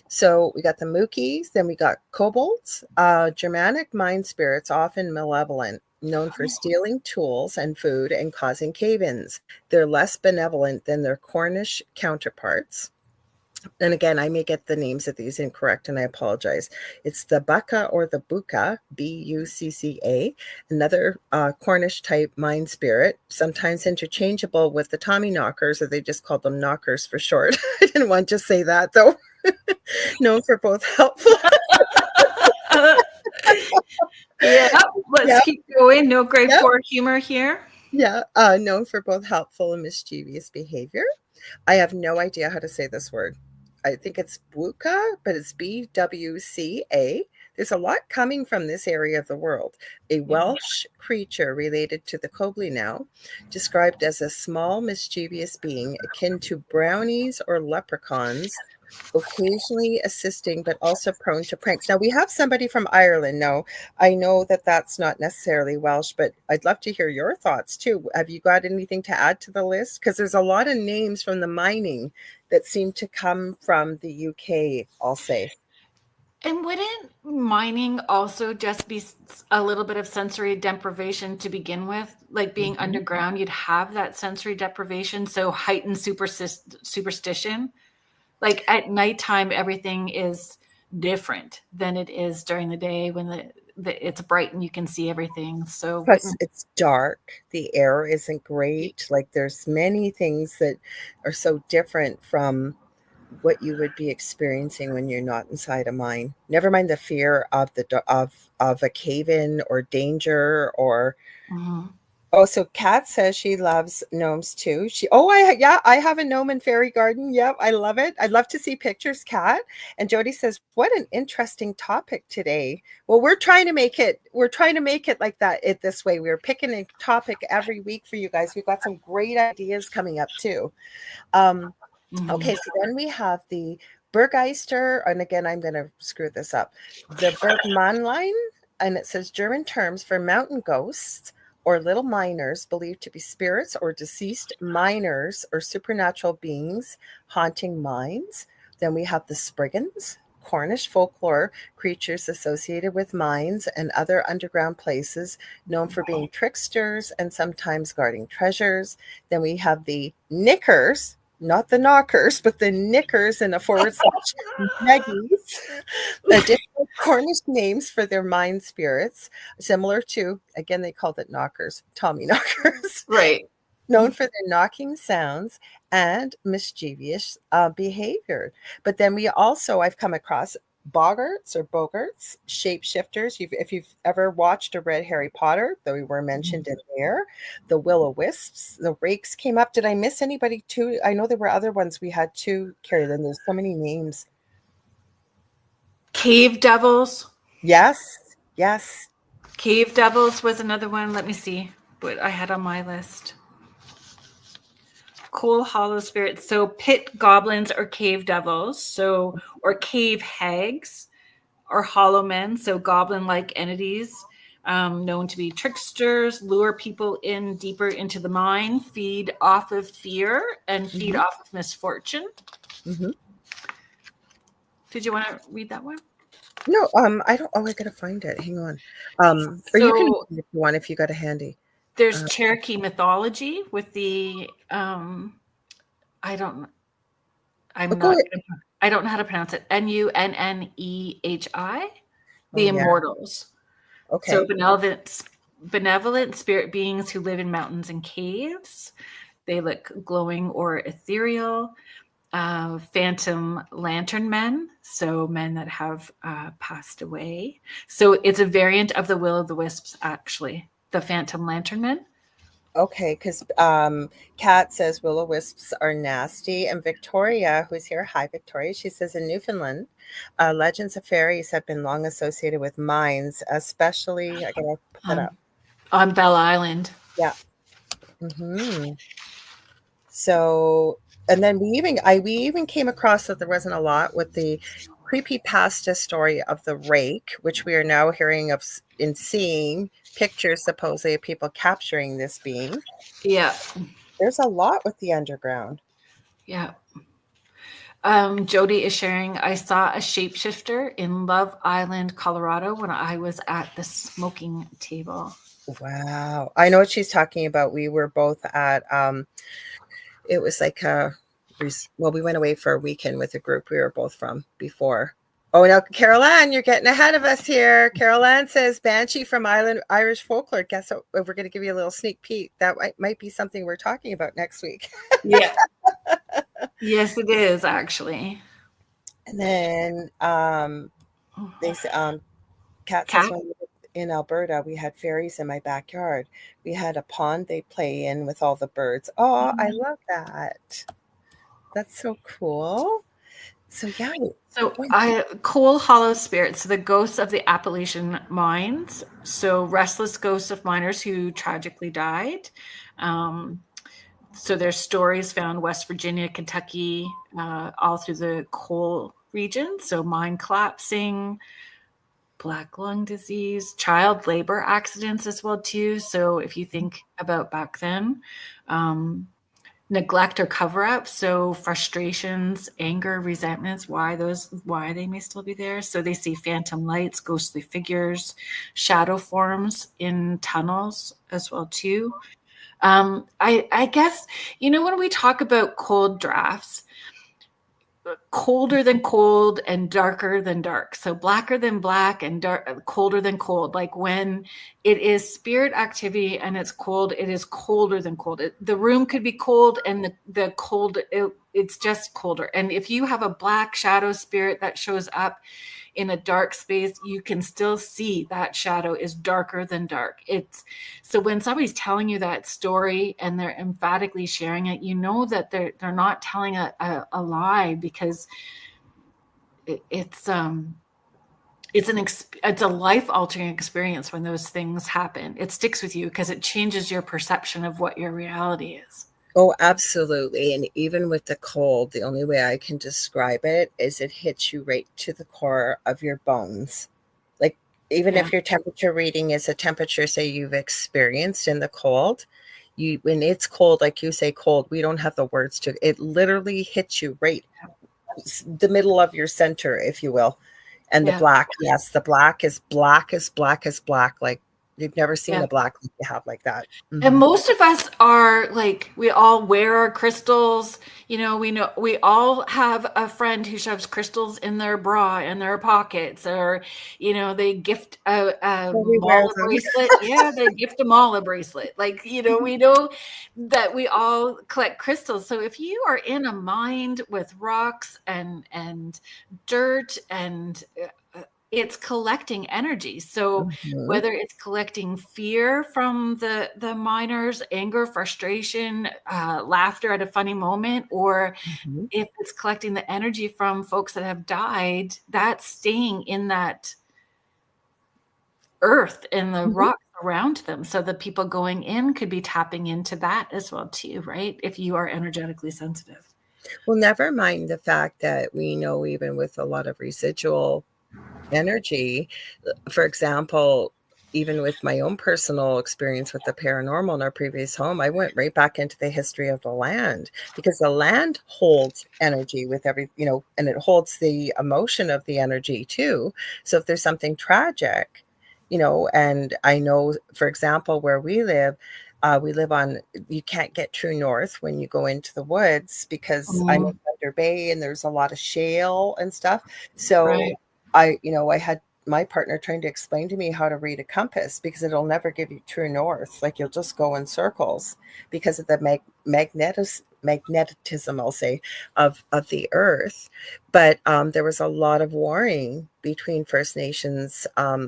So we got the Mookies, then we got Kobolds, Germanic mind spirits, often malevolent, known for stealing tools and food and causing cave-ins. They're less benevolent than their Cornish counterparts. And again, I may get the names of these incorrect, and I apologize. It's the Bucca or the Bucca, Bucca, another Cornish type mind spirit, sometimes interchangeable with the Tommyknockers, or they just called them knockers for short. I didn't want to say that, though. Known for both helpful. Yeah, let's keep going. No grade 4 humor here. Yeah, known for both helpful and mischievous behavior. I have no idea how to say this word. I think it's Bwca, but it's Bwca. There's a lot coming from this area of the world. A Welsh creature related to the Kobolds now, described as a small mischievous being akin to brownies or leprechauns, occasionally assisting, but also prone to pranks. Now, we have somebody from Ireland. Now, I know that that's not necessarily Welsh, but I'd love to hear your thoughts too. Have you got anything to add to the list? Because there's a lot of names from the mining that seem to come from the UK, I'll say. And wouldn't mining also just be a little bit of sensory deprivation to begin with? Like being underground, you'd have that sensory deprivation, so heightened superstition. Like at nighttime, everything is different than it is during the day when it's bright and you can see everything. So plus it's dark, the air isn't great. Like there's many things that are so different from what you would be experiencing when you're not inside a mine. Never mind the fear of a cave-in or danger or. Oh, so Kat says she loves gnomes too. I have a gnome in fairy garden. Yep, I love it. I'd love to see pictures, Kat. And Jody says, "What an interesting topic today." Well, we're trying to make it like that. This way, we're picking a topic every week for you guys. We've got some great ideas coming up too. Okay, so then we have the Burgeister, and again, I'm going to screw this up. The Bergmannlein, and it says German terms for mountain ghosts or little miners believed to be spirits or deceased miners or supernatural beings haunting mines. Then we have the Spriggans, Cornish folklore creatures associated with mines and other underground places, known for being tricksters and sometimes guarding treasures. Then we have the Knickers, not the knockers, but the Knickers in a forward slash Meggies. Additional Cornish names for their mine spirits, similar to, again, they called it knockers, Tommyknockers. Right. Known for their knocking sounds and mischievous behavior. But then I've come across Boggarts or Boggarts, shapeshifters. If you've ever watched or read Harry Potter, though we were mentioned in there, the will-o-wisps, the rakes came up. Did I miss anybody too? I know there were other ones we had too, Kerrilynn. There's so many names. Cave devils. Yes. Cave devils was another one. Let me see what I had on my list. Coal hollow spirits. So pit goblins or cave devils. Or cave hags or hollow men. So goblin-like entities known to be tricksters, lure people in deeper into the mine, feed off of fear and feed off of misfortune. Did you want to read that one? No, I don't. Oh, I gotta find it. Hang on. Or you can read if you want, if you got a handy. There's Cherokee mythology with the I don't know how to pronounce it. Nunnehi, the immortals. Okay. So benevolent spirit beings who live in mountains and caves. They look glowing or ethereal. Phantom lantern men, so men that have passed away. So it's a variant of the will-o'-the-wisps, actually, the phantom lantern men. Okay, because Kat says will-o'-wisps are nasty, and Victoria, who's here, hi Victoria, she says in Newfoundland, legends of fairies have been long associated with mines, especially, I gotta put that up. On Bell Island. Yeah. So, and then we even came across that there wasn't a lot with the creepypasta story of the rake, which we are now hearing of in seeing pictures supposedly of people capturing this being. Yeah. There's a lot with the underground. Yeah. Jody is sharing, I saw a shapeshifter in Love Island, Colorado when I was at the smoking table. Wow. I know what she's talking about. We were both at, it was like we went away for a weekend with a group we were both from before. Oh, no, Kerrilynn, you're getting ahead of us here. Kerrilynn says, Banshee from Irish folklore. Guess what? We're going to give you a little sneak peek. That might be something we're talking about next week. Yeah. Yes, it is, actually. And then they Kat says, when we were in Alberta, we had fairies in my backyard. We had a pond they play in with all the birds. Oh, I love that. That's so cool. So yeah. So Coal Hollow spirits, so the ghosts of the Appalachian mines. So restless ghosts of miners who tragically died. So there's stories found West Virginia, Kentucky, all through the coal region. So mine collapsing, black lung disease, child labor accidents as well too. So if you think about back then, neglect or cover up, so frustrations, anger, resentments, why they may still be there. So they see phantom lights, ghostly figures, shadow forms in tunnels as well too. I guess, when we talk about cold drafts, colder than cold and darker than dark. So blacker than black and colder than cold. Like when it is spirit activity and it's cold, it is colder than cold. The room could be cold and the cold, it's just colder. And if you have a black shadow spirit that shows up in a dark space, you can still see that shadow is darker than dark. So when somebody's telling you that story and they're emphatically sharing it, you know that they're not telling a lie, because it's a life-altering experience when those things happen. It sticks with you because it changes your perception of what your reality is. Oh, absolutely. And even with the cold, the only way I can describe it is it hits you right to the core of your bones. Like, even if your temperature reading is a temperature, say, you've experienced in the cold, when it's cold, like you say, cold, we don't have the words to it. Literally hits you right the middle of your center, if you will. And the black, yes, the black is black as black as black. Like, you've never seen a black like you have like that. Mm-hmm. And most of us are like, we all wear our crystals. We all have a friend who shoves crystals in their bra, in their pockets, or, they gift a mala bracelet. Yeah, they gift a mala bracelet. Like, we know that we all collect crystals. So if you are in a mine with rocks and dirt and it's collecting energy. So whether it's collecting fear from the miners, anger, frustration, laughter at a funny moment, or if it's collecting the energy from folks that have died, that's staying in that earth and the rocks around them. So the people going in could be tapping into that as well too, right? If you are energetically sensitive. Well, never mind the fact that we know, even with a lot of residual energy, for example, even with my own personal experience with the paranormal in our previous home, I went right back into the history of the land, because the land holds energy with and it holds the emotion of the energy too. So if there's something tragic, and I know, for example, where we live on, you can't get true north when you go into the woods, because I'm in Thunder Bay and there's a lot of shale and stuff. So I had my partner trying to explain to me how to read a compass, because it'll never give you true north. Like, you'll just go in circles because of the magnetism, I'll say, of the earth. But there was a lot of warring between First Nations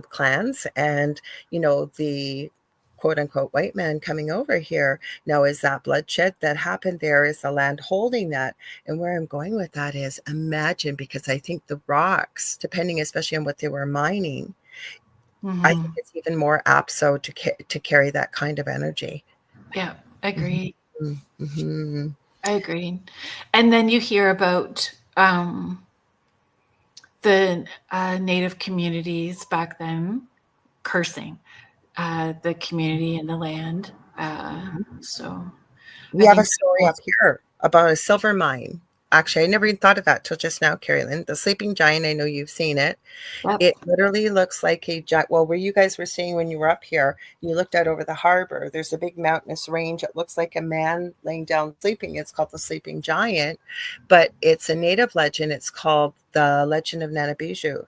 clans and, the quote unquote white man coming over here. Now, is that bloodshed that happened there? Is the land holding that? And where I'm going with that is, imagine, because I think the rocks, depending especially on what they were mining, I think it's even more apt so to carry that kind of energy. Yeah, I agree. I agree. And then you hear about the Native communities back then cursing the community and the land. So We I have a think story up here about a silver mine. Actually, I never even thought of that till just now, Kerrilynn. The sleeping giant, I know you've seen it. Yep. It literally looks like a giant. Well, where you guys were seeing when you were up here, you looked out over the harbor. There's a big mountainous range. It looks like a man laying down sleeping. It's called the sleeping giant, but it's a native legend. It's called the Legend of Nanabiju.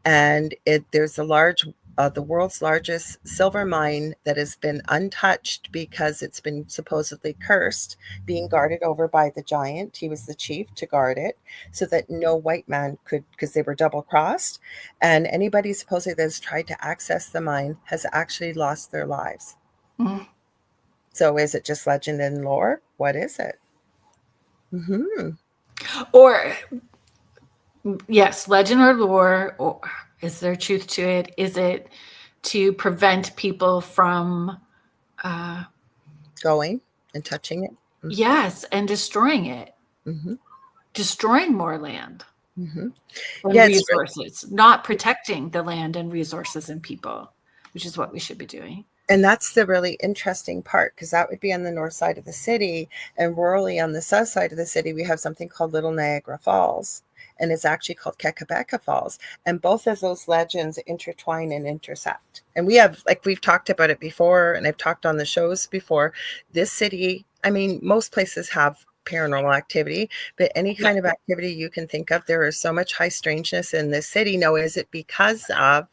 And there's a large the world's largest silver mine that has been untouched because it's been supposedly cursed, being guarded over by the giant. He was the chief to guard it so that no white man could, because they were double crossed, and anybody supposedly that has tried to access the mine has actually lost their lives. Mm. So is it just legend and lore? What is it? Or yes, legend or lore, or is there truth to it? Is it to prevent people from going and touching it? Yes, and destroying it, destroying more land and resources, not protecting the land and resources and people, which is what we should be doing. And that's the really interesting part, because that would be on the north side of the city, and rurally on the south side of the city, we have something called Little Niagara Falls, and it's actually called Kekabeka Falls. And both of those legends intertwine and intersect. And we have, like we've talked about it before, and I've talked on the shows before, this city, I mean, most places have paranormal activity, but any kind of activity you can think of, there is so much high strangeness in this city. Now, is it because of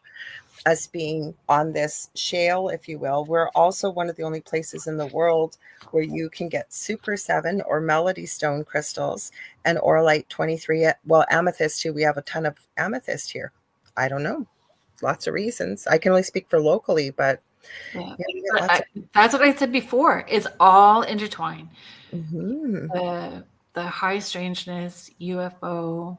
us being on this shale, if you will? We're also one of the only places in the world where you can get Super 7 or Melody Stone crystals and Orlite 23. Well, amethyst too. We have a ton of amethyst here. I don't know. Lots of reasons. I can only speak for locally, but that's what I said before. It's all intertwined. Mm-hmm. The high strangeness, UFO,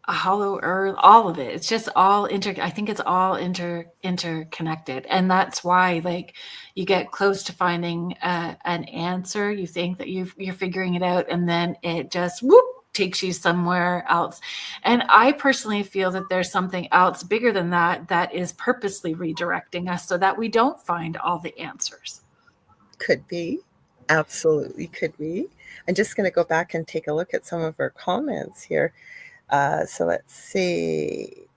a hollow earth, all of it. It's just all I think it's all interconnected. And that's why, like, you get close to finding an answer. You think that you're figuring it out, and then it just takes you somewhere else. And I personally feel that there's something else bigger than that is purposely redirecting us so that we don't find all the answers. Could be. Absolutely could be. I'm just going to go back and take a look at some of our comments here. So let's see.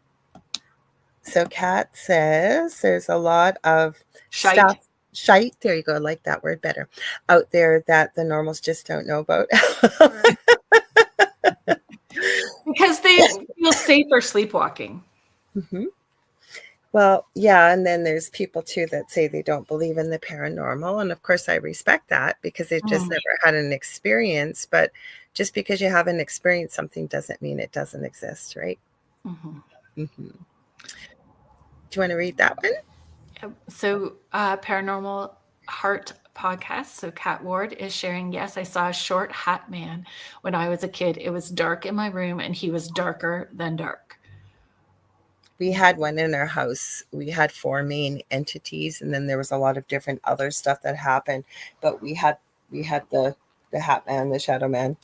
So Kat says there's a lot of stuff. Shite. There you go. I like that word better. Out there that the normals just don't know about. Because they feel safer sleepwalking. Well, yeah. And then there's people too that say they don't believe in the paranormal. And of course I respect that, because they've just never had an experience. But just because you haven't experienced something doesn't mean it doesn't exist, right? Do you want to read that one? So Paranormal Heart podcast. So Kat Ward is sharing, yes, I saw a short hat man when I was a kid. It was dark in my room and he was darker than dark. We had one in our house. We had 4 main entities, and then there was a lot of different other stuff that happened. But we had the hat man, the shadow man.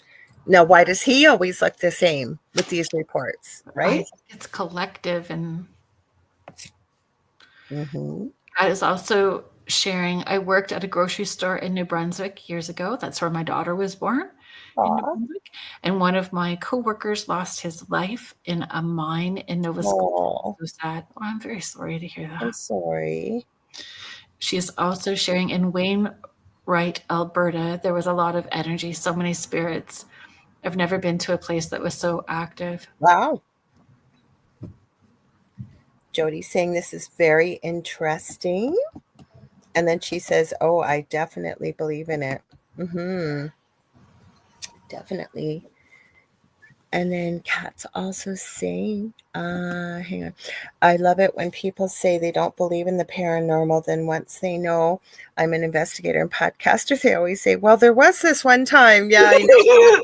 Now, why does he always look the same with these reports, right? I think it's collective. And I was also sharing, I worked at a grocery store in New Brunswick years ago. That's where my daughter was born. In New Brunswick. And one of my coworkers lost his life in a mine in Nova Scotia. So sad. Oh, I'm very sorry to hear that. I'm sorry. She's also sharing in Wainwright, Alberta. There was a lot of energy, so many spirits. I've never been to a place that was so active. Wow. Jody's saying this is very interesting. And then she says, oh, I definitely believe in it. Definitely. And then Kat's also saying, hang on. I love it when people say they don't believe in the paranormal. Then once they know I'm an investigator and podcaster, they always say, well, there was this one time. Yeah, I know.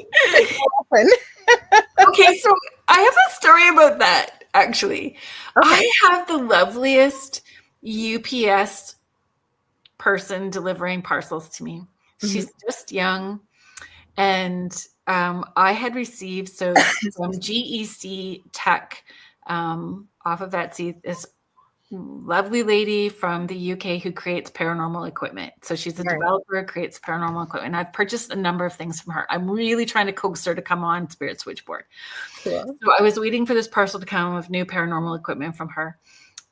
Okay, so I have a story about that, actually. Okay. I have the loveliest UPS person delivering parcels to me. She's just young. And I had received some GEC tech off of Etsy, this lovely lady from the UK who creates paranormal equipment. So she's a developer, creates paranormal equipment. I've purchased a number of things from her. I'm really trying to coax her to come on Spirit Switchboard. Cool. So I was waiting for this parcel to come with new paranormal equipment from her.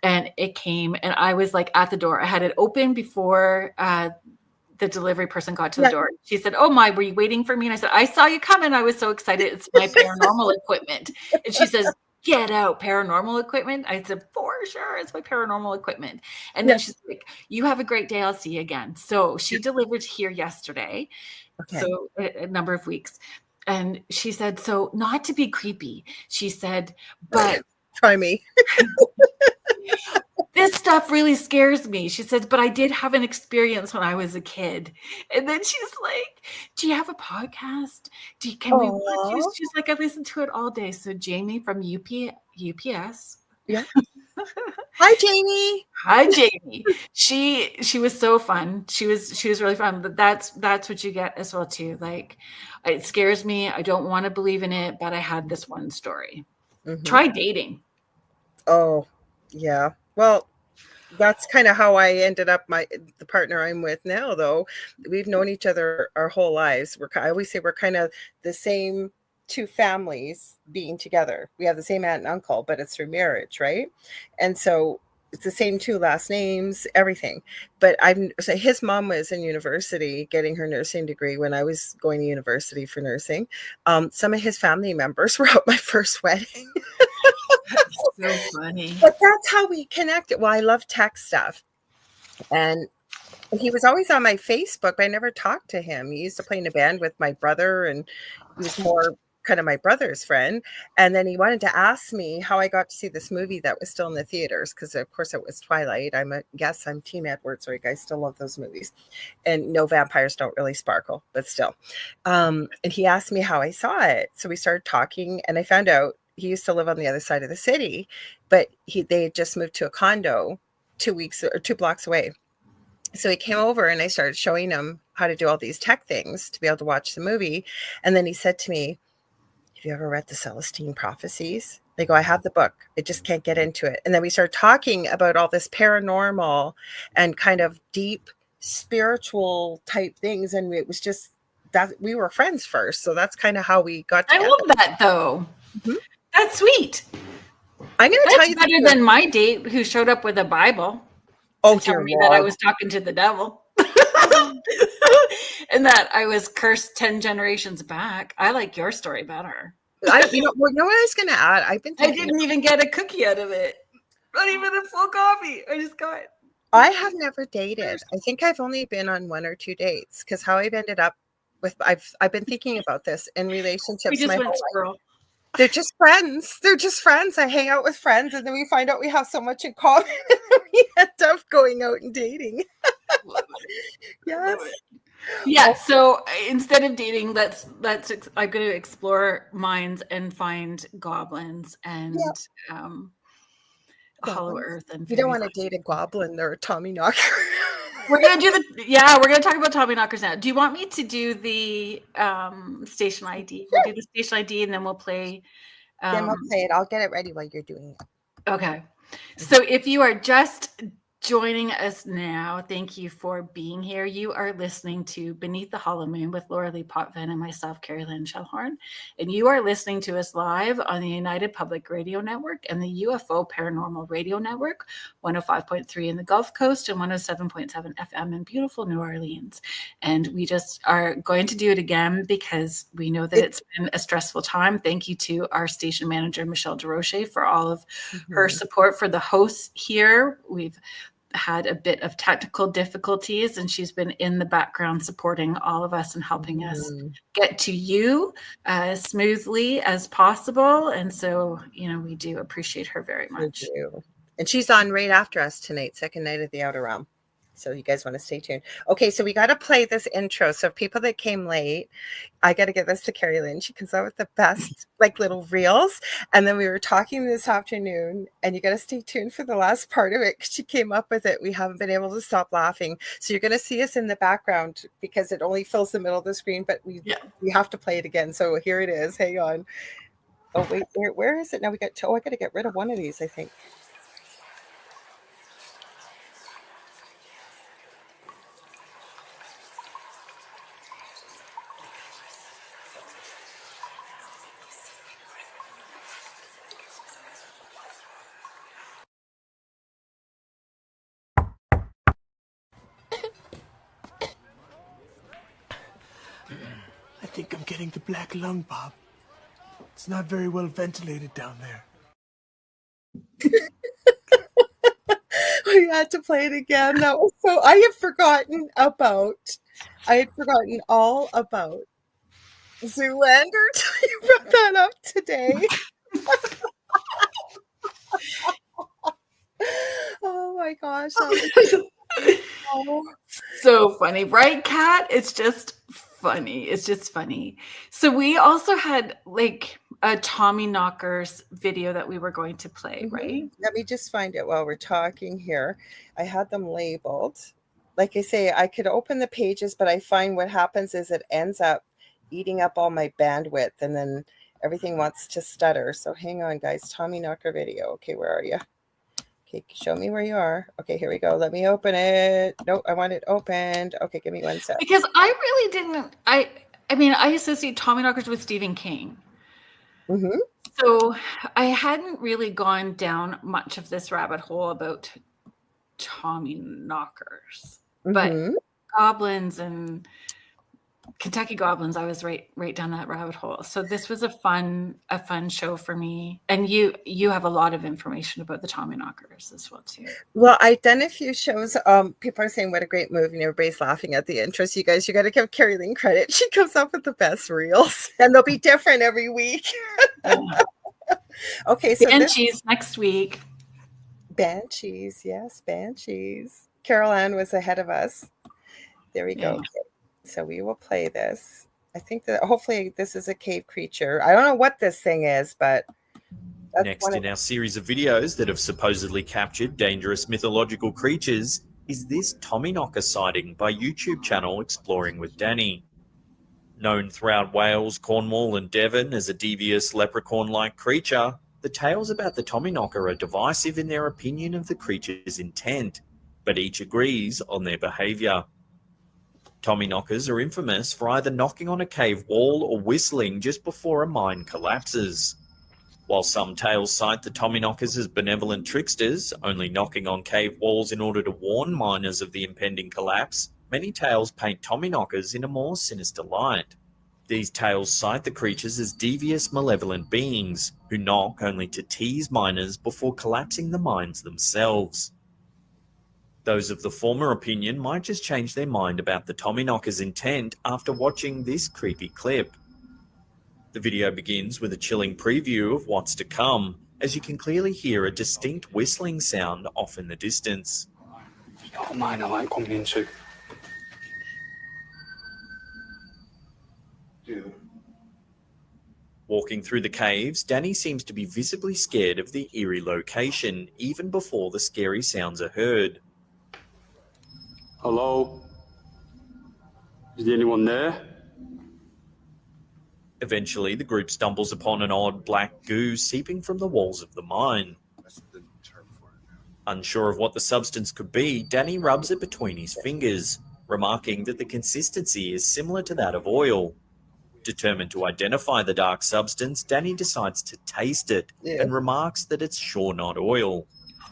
And it came, and I was like at the door. I had it open before the delivery person got to the door. She said, "Oh my, were you waiting for me?" And I said, "I saw you coming. I was so excited. It's my paranormal equipment." And she says, "Get out, paranormal equipment." I said, "For sure, it's my paranormal equipment." And then she's like, "You have a great day. I'll see you again." So she delivered here yesterday. Okay. So a number of weeks. And she said, "So not to be creepy," she said, "but try me. This stuff really scares me." She said, "But I did have an experience when I was a kid." And then she's like, "Do you have a podcast? Can we watch you?" She's like, "I listened to it all day." So Jamie from UPS. Yeah. Hi, Jamie. Hi, Jamie. She was so fun. She was really fun. But that's what you get as well too. Like, it scares me. I don't want to believe in it, but I had this one story. Mm-hmm. Try dating. Oh, yeah. Well, that's kind of how I ended up the partner I'm with now, though. We've known each other our whole lives. I always say we're kind of the same two families being together. We have the same aunt and uncle, but it's through marriage, right? And so it's the same two last names, everything. But so his mom was in university getting her nursing degree when I was going to university for nursing. Some of his family members were at my first wedding. That's so funny. But that's how we connected. Well, I love tech stuff. And he was always on my Facebook, but I never talked to him. He used to play in a band with my brother, and he was more kind of my brother's friend. And then he wanted to ask me how I got to see this movie that was still in the theaters, because of course it was Twilight. I'm Team Edward. Sorry, guys, still love those movies. And no, vampires don't really sparkle, but still. And he asked me how I saw it. So we started talking, and I found out he used to live on the other side of the city, but they had just moved to a condo 2 blocks away. So he came over, and I started showing him how to do all these tech things to be able to watch the movie. And then he said to me, "Have you ever read the Celestine Prophecies?" They go, "I have the book. I just can't get into it." And then we started talking about all this paranormal and kind of deep spiritual type things. And it was just that we were friends first. So that's kind of how we got together. I love that, though. Mm-hmm. That's sweet. I'm going to tell you better than my date who showed up with a Bible. Oh, tell me that I was talking to the devil. And that I was cursed 10 generations back. I like your story better. You know what I was going to add? I didn't even get a cookie out of it. Not even a full coffee. I just got it. I have never dated. I think I've only been on 1 or 2 dates, because how I've ended up with, I've been thinking about this in relationships. We just went squirrel. They're just friends. I hang out with friends, and then we find out we have so much in common. We end up going out and dating. Yes. Yeah. So instead of dating, I'm going to explore minds and find goblins and Hollow Earth. And you don't want to date a goblin. They're a Tommyknocker. We're going to we're going to talk about Tommyknockers now. Do you want me to do the station ID? We'll do the station ID, and then we'll play. Then we'll play it. I'll get it ready while you're doing it. Okay. So if you are just joining us now, thank you for being here. You are listening to Beneath the Hollow Moon with Lorilei Potvin and myself, Kerrilynn Shellhorn. And you are listening to us live on the United Public Radio Network and the UFO Paranormal Radio Network, 105.3 in the Gulf Coast and 107.7 FM in beautiful New Orleans. And we just are going to do it again because we know that it's been a stressful time. Thank you to our station manager, Michelle DeRoche, for all of her support for the hosts here. We've had a bit of technical difficulties, and she's been in the background supporting all of us and helping us get to you as smoothly as possible. And so, we do appreciate her very much. And she's on right after us tonight, second night of the Outer Realm. So you guys want to stay tuned. Okay, so we got to play this intro. So people that came late, I got to get this to Kerrilynn. She comes out with the best like little reels. And then we were talking this afternoon, and you got to stay tuned for the last part of it because she came up with it. We haven't been able to stop laughing. So you're going to see us in the background because it only fills the middle of the screen, but we have to play it again. So here it is. Hang on. Oh, wait, where is it? Now we got, I got to get rid of one of these, I think. I think I'm getting the black lung, Bob. It's not very well ventilated down there. We had to play it again. That was so. I had forgotten all about Zoolander. You brought that up today. Oh my gosh. So funny, right, Kat? It's just funny. It's just funny. So we also had like a Tommyknockers video that we were going to play, right? Let me just find it while we're talking here. I had them labeled. Like I say, I could open the pages, but I find what happens is it ends up eating up all my bandwidth, and then everything wants to stutter. So hang on, guys. Tommyknocker video. Okay, where are you? Okay, show me where you are. Okay, here we go. Let me open it. Nope, I want it opened. Okay, give me 1 sec. Because I really didn't. I mean, I associate Tommyknockers with Stephen King. Mm-hmm. So I hadn't really gone down much of this rabbit hole about Tommyknockers, but Goblins and Kentucky Goblins, I was right down that rabbit hole. So this was a fun show for me. And you have a lot of information about the Tommyknockers as well too. Well, I've done a few shows. People are saying what a great movie, and everybody's laughing at the intro. So you guys, you got to give Kerrilynn credit. She comes up with the best reels, and they'll be different every week. Okay, so Banshees next week. Banshees, yes, Banshees. Carol Ann was ahead of us. There we go. Okay. So we will play this. I think that hopefully this is a cave creature. I don't know what this thing is, but that's next in our series of videos that have supposedly captured dangerous mythological creatures is this Tommyknocker sighting by YouTube channel Exploring with Danny. Known throughout Wales, Cornwall and Devon as a devious leprechaun-like creature, the tales about the Tommyknocker are divisive in their opinion of the creature's intent, but each agrees on their behaviour. Tommyknockers are infamous for either knocking on a cave wall or whistling just before a mine collapses. While some tales cite the Tommyknockers as benevolent tricksters, only knocking on cave walls in order to warn miners of the impending collapse, many tales paint Tommyknockers in a more sinister light. These tales cite the creatures as devious, malevolent beings who knock only to tease miners before collapsing the mines themselves. Those of the former opinion might just change their mind about the Tommyknockers' intent after watching this creepy clip. The video begins with a chilling preview of what's to come, as you can clearly hear a distinct whistling sound off in the distance. You got a mine I like coming into. Yeah. Walking through the caves, Danny seems to be visibly scared of the eerie location, even before the scary sounds are heard. Hello? Is there anyone there? Eventually, the group stumbles upon an odd black goo seeping from the walls of the mine. Unsure of what the substance could be, Danny rubs it between his fingers, remarking that the consistency is similar to that of oil. Determined to identify the dark substance, Danny decides to taste it and remarks that it's sure not oil.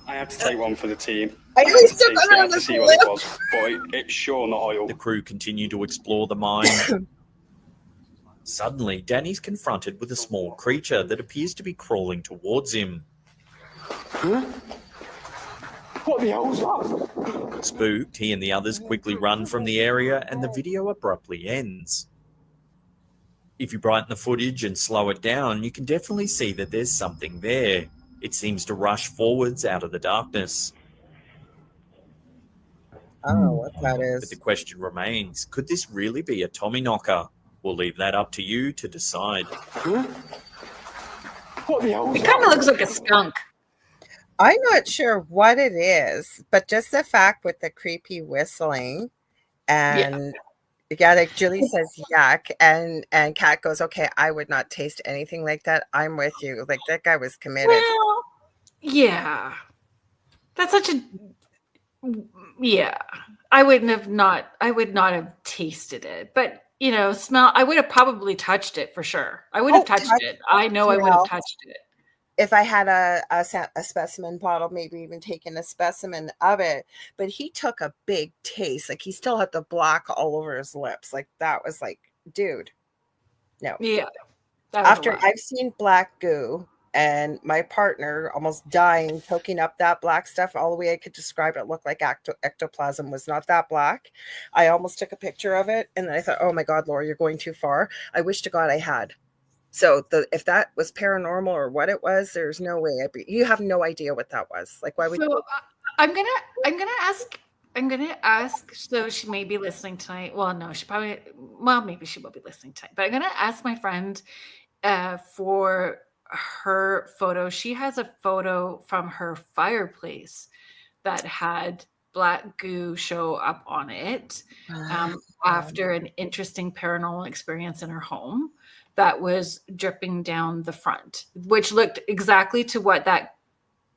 I had to take one for the team. I had to see what it was, but it's sure not oil. The crew continue to explore the mine. Suddenly, Danny's confronted with a small creature that appears to be crawling towards him. Huh? What the hell was that? Spooked, he and the others quickly run from the area and the video abruptly ends. If you brighten the footage and slow it down, you can definitely see that there's something there. It seems to rush forwards out of the darkness. I don't know what that But the is. question remains, could this really be a Tommyknocker? We'll leave that up to you to decide. What the hell? It kind of looks like a skunk. I'm not sure what it is, but just the fact with the creepy whistling and yeah, like Julie says yuck, and Kat goes, okay, I would not taste anything like that. I'm with you. Like that guy was committed. Well, yeah. That's such a I would not have tasted it. But smell, I would have probably touched it for sure. I would have touched it. I know I would have touched it. If I had a specimen bottle, maybe even taken a specimen of it, but he took a big taste. Like he still had the black all over his lips. Like that was like, dude, no. Yeah. After I've seen black goo and my partner almost dying, poking up that black stuff, all the way I could describe it looked like ectoplasm, was not that black. I almost took a picture of it and then I thought, oh my God, Laura, you're going too far. I wish to God I had. So if that was paranormal or what it was, there's no way. You have no idea what that was. Like, why would you? I'm gonna ask. So she may be listening tonight. Well, no, maybe she will be listening tonight. But I'm gonna ask my friend for her photo. She has a photo from her fireplace that had black goo show up on it after an interesting paranormal experience in her home. That was dripping down the front, which looked exactly to what that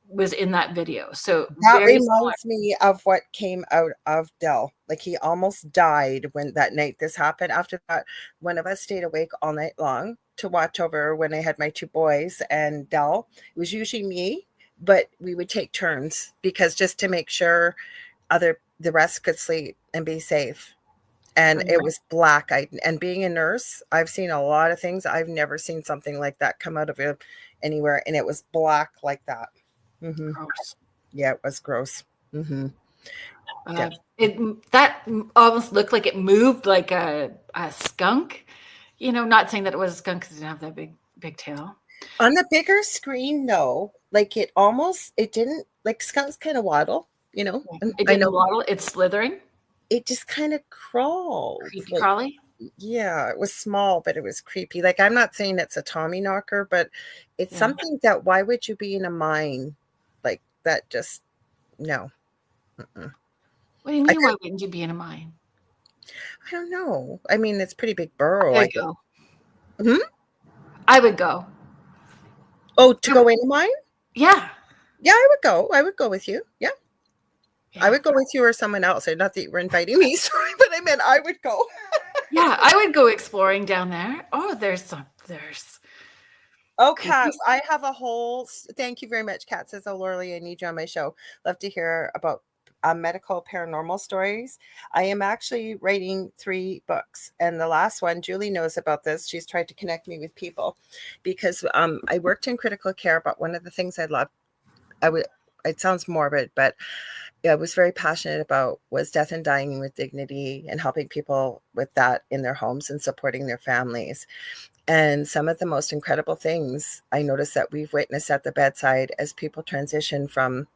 was in that video. So that reminds me of what came out of Dell. Like he almost died when that night this happened. After that, one of us stayed awake all night long to watch over when I had my two boys and Dell. It was usually me, but we would take turns because just to make sure the rest could sleep and be safe. And it was black. And being a nurse, I've seen a lot of things. I've never seen something like that come out of it anywhere. And it was black like that. Mm-hmm. Gross. Yeah, it was gross. Mm-hmm. That almost looked like it moved like a skunk. Not saying that it was a skunk because it didn't have that big tail. On the bigger screen, no. Like it didn't, like skunks kind of waddle, It didn't waddle. It's slithering. It just kind of crawled. Creepy crawly? Yeah, it was small, but it was creepy. Like, I'm not saying it's a Tommyknocker, but it's something that, why would you be in a mine like that? Just, no. Mm-mm. What do you mean, why wouldn't you be in a mine? I don't know. I mean, it's a pretty big burrow. I would go. I would go. Oh, to go in a mine? Yeah. Yeah, I would go. I would go with you. Yeah. I would go with you or someone else. Not that you were inviting me, sorry, but I meant I would go. Yeah, I would go exploring down there. Oh, Oh, Kat, I have a whole, thank you very much, Kat says, oh, Lorilei, I need you on my show. Love to hear about medical paranormal stories. I am actually writing 3 books. And the last one, Julie knows about this. She's tried to connect me with people because I worked in critical care, but one of the things I loved, it sounds morbid, but I was very passionate about was death and dying with dignity and helping people with that in their homes and supporting their families. And some of the most incredible things I noticed that we've witnessed at the bedside as people transition from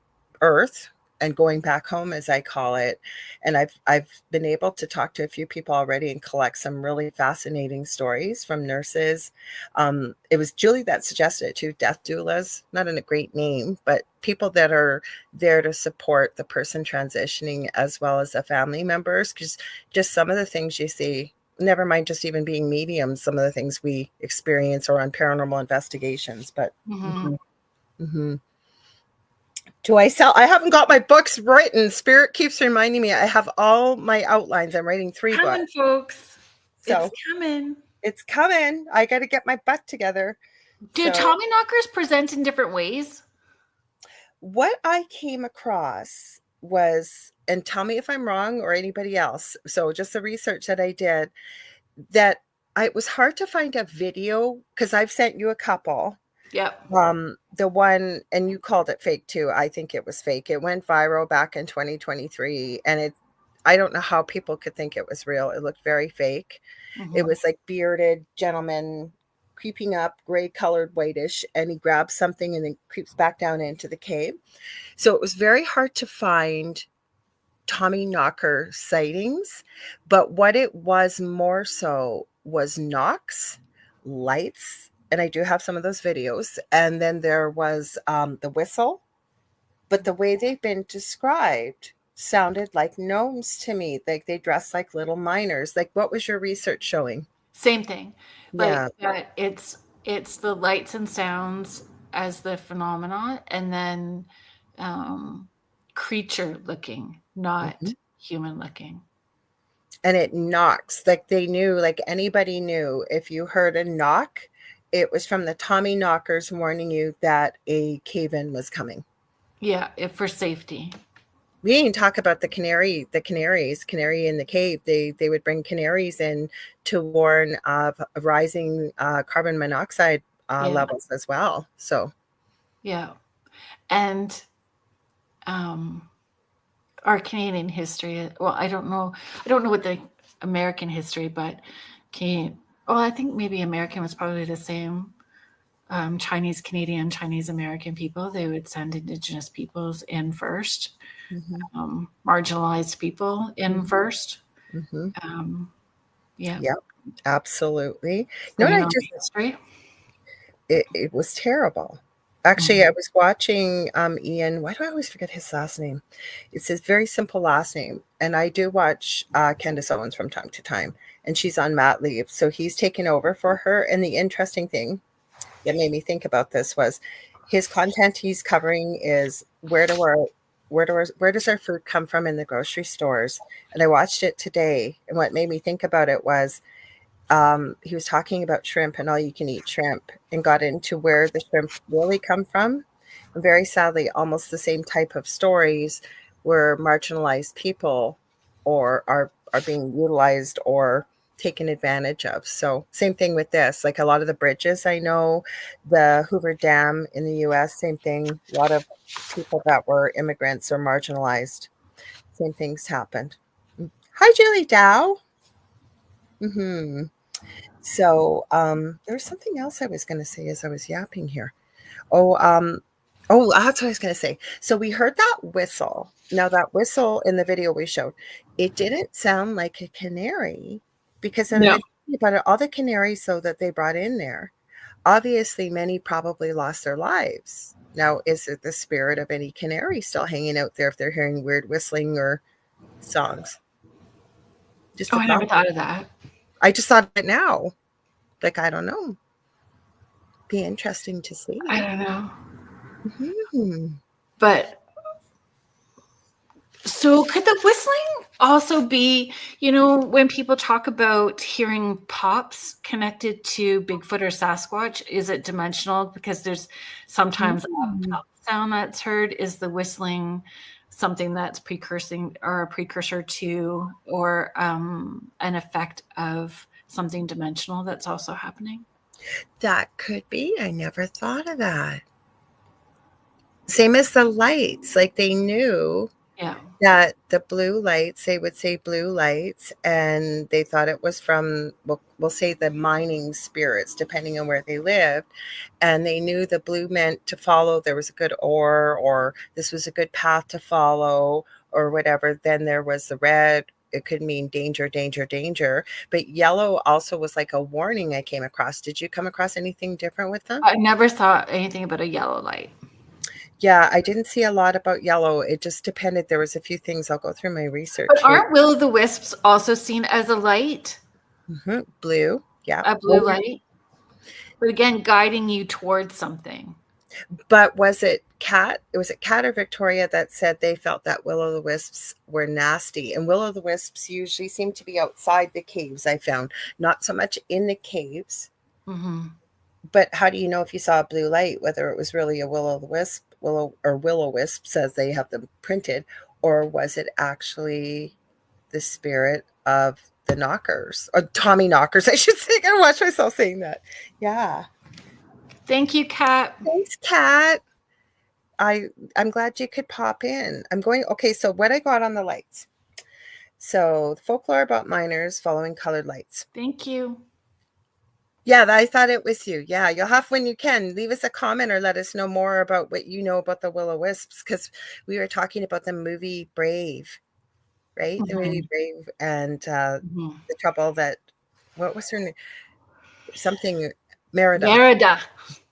earth and going back home, as I call it. And I've been able to talk to a few people already and collect some really fascinating stories from nurses. It was Julie that suggested it too, death doulas, not in a great name, but people that are there to support the person transitioning as well as the family members. Because just some of the things you see, never mind just even being mediums, some of the things we experience or on paranormal investigations. But I haven't got my books written. Spirit keeps reminding me. I have all my outlines. I'm writing 3 books. Folks. So it's coming. It's coming. I got to get my butt together. Do Tommyknockers present in different ways? What I came across was, and tell me if I'm wrong or anybody else, so just the research that I did, that it was hard to find a video because I've sent you a couple. Yep. The one, and you called it fake too. I think it was fake. It went viral back in 2023, and I don't know how people could think it was real. It looked very fake. It was like bearded gentleman creeping up, gray colored, whitish, and he grabs something and then creeps back down into the cave. So it was very hard to find Tommyknocker sightings, but what it was more so was knocks, lights, and I do have some of those videos. And then there was the whistle, but the way they've been described sounded like gnomes to me. Like they dressed like little miners. Like, what was your research showing? Same thing. Yeah. Like it's the lights and sounds as the phenomenon, and then creature looking, not human looking. And it knocks. Like they knew, like anybody knew, if you heard a knock, it was from the Tommyknockers warning you that a cave-in was coming. Yeah, for safety. We didn't talk about the canary in the cave. They would bring canaries in to warn of rising carbon monoxide levels as well. So yeah, and our Canadian history. Well, I don't know what the American history, but Canadian. Well, I think maybe American was probably the same. Chinese Canadian, Chinese American people, they would send Indigenous peoples in first, marginalized people in first. Yeah. Yep, absolutely. No, I just history. It was terrible. Actually, I was watching Ian. Why do I always forget his last name? It's his very simple last name. And I do watch Candace Owens from time to time, and she's on mat leave. So he's taken over for her. And the interesting thing that made me think about this was his content he's covering is where does our food come from in the grocery stores? And I watched it today. And what made me think about it was he was talking about shrimp and all you can eat shrimp, and got into where the shrimp really come from. And very sadly, almost the same type of stories where marginalized people or are being utilized or taken advantage of. So same thing with this, like a lot of the bridges, I know the Hoover Dam in the US, same thing. A lot of people that were immigrants or marginalized, same things happened. Hi, Julie Dow. So there's something else I was going to say as I was yapping here. That's what I was going to say. So we heard that whistle. Now that whistle in the video we showed, it didn't sound like a canary, because then I think about it, all the canaries though that they brought in there, obviously many probably lost their lives. Now, is it the spirit of any canary still hanging out there if they're hearing weird whistling or songs? I never thought of that. I just thought of it now. Like, I don't know. Be interesting to see. I don't know. But so could the whistling also be, when people talk about hearing pops connected to Bigfoot or Sasquatch, is it dimensional? Because there's sometimes a pop sound that's heard. Is the whistling something that's a precursor to, or an effect of something dimensional that's also happening? That could be. I never thought of that. Same as the lights, like they knew that the blue lights, they would say blue lights, and they thought it was from, we'll say the mining spirits, depending on where they lived. And they knew the blue meant to follow, there was a good ore, or this was a good path to follow, or whatever. Then there was the red. It could mean danger, danger, danger. But yellow also was like a warning I came across. Did you come across anything different with them? I never saw anything about a yellow light. Yeah, I didn't see a lot about yellow. It just depended. There was a few things. I'll go through my research. But aren't will-o'-the-wisps also seen as a light? Blue, yeah. A blue light. But again, guiding you towards something. But was it Kat or Victoria that said they felt that will-o'-the-wisps were nasty? And will-o'-the-wisps usually seem to be outside the caves, I found. Not so much in the caves. But how do you know if you saw a blue light, whether it was really a will-o'-the-wisp, will-o'-wisp, says they have them printed, or was it actually the spirit of the knockers, or Tommyknockers, I should say. I gotta watch myself saying that. Yeah. Thank you, Kat. Thanks, Kat. I'm glad you could pop in. Okay, so what I got on the lights. So folklore about miners following colored lights. Thank you. Yeah, I thought it was you. Yeah, you'll have, when you can, leave us a comment or let us know more about what you know about the will-o'-wisps, because we were talking about the movie Brave. right? The movie Brave, and the trouble that, what was her name? Something, Merida.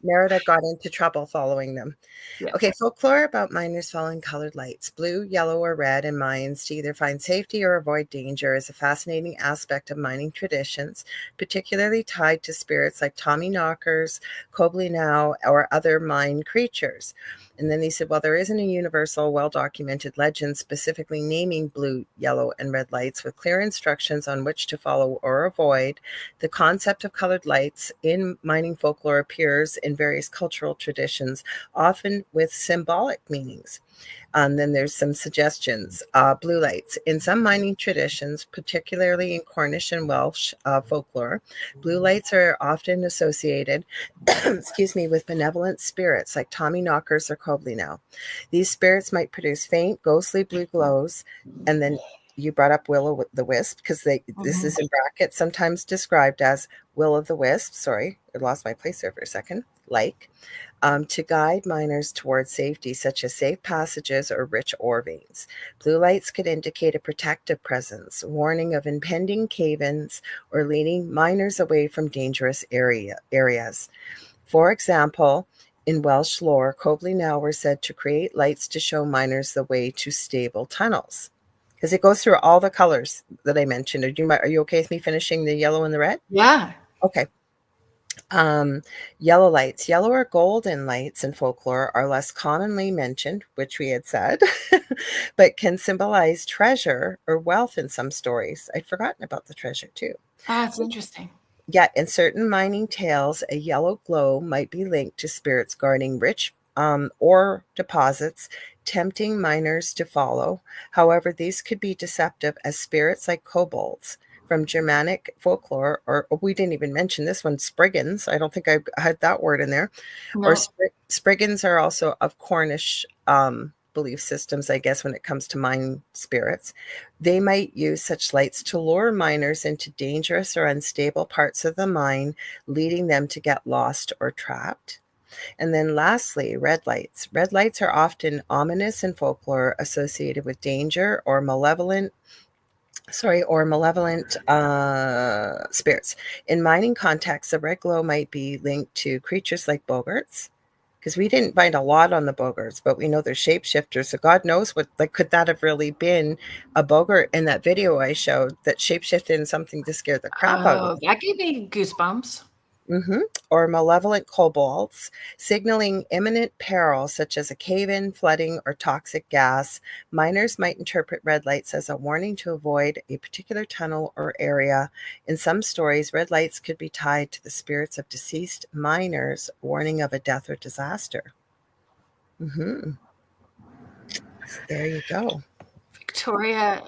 Merida got into trouble following them. Yeah. Okay, folklore about miners following colored lights. Blue, yellow, or red in mines to either find safety or avoid danger is a fascinating aspect of mining traditions, particularly tied to spirits like Tommyknockers, Kobolds, or other mine creatures. And then they said, well, there isn't a universal, well-documented legend specifically naming blue, yellow, and red lights with clear instructions on which to follow or avoid. The concept of colored lights in mining folklore appears in various cultural traditions, often with symbolic meanings. Then there's some suggestions. Blue lights. In some mining traditions, particularly in Cornish and Welsh folklore, blue lights are often associated with benevolent spirits like Tommyknockers or Kobolds. These spirits might produce faint, ghostly blue glows. And then you brought up Will the Wisp, because this is in brackets, sometimes described as Will of the Wisp. Sorry, I lost my place there for a second. To guide miners towards safety, such as safe passages or rich ore veins. Blue lights could indicate a protective presence, warning of impending cave-ins, or leading miners away from dangerous areas. For example, in Welsh lore, Kobolds were said to create lights to show miners the way to stable tunnels. Because it goes through all the colors that I mentioned. Are you okay with me finishing the yellow and the red? Yeah. Okay. Yellow lights. Yellow or golden lights in folklore are less commonly mentioned, which we had said, but can symbolize treasure or wealth in some stories. I'd forgotten about the treasure too. Oh, that's interesting. Yet in certain mining tales, a yellow glow might be linked to spirits guarding rich ore deposits, tempting miners to follow. However, these could be deceptive, as spirits like kobolds from Germanic folklore, or we didn't even mention this one, Spriggans. I don't think I had that word in there. No. Or Spriggans are also of Cornish belief systems, I guess, when it comes to mine spirits. They might use such lights to lure miners into dangerous or unstable parts of the mine, leading them to get lost or trapped. And then lastly, red lights. Red lights are often ominous in folklore, associated with danger or malevolent spirits. In mining contexts, the red glow might be linked to creatures like Boggarts, because we didn't find a lot on the Boggarts, but we know they're shapeshifters. So God knows what, could that have really been a Boggart in that video I showed that shapeshifted in something to scare the crap out of them? That gave me goosebumps. Or malevolent kobolds, signaling imminent peril, such as a cave-in, flooding, or toxic gas. Miners might interpret red lights as a warning to avoid a particular tunnel or area. In some stories, red lights could be tied to the spirits of deceased miners, warning of a death or disaster. There you go. Victoria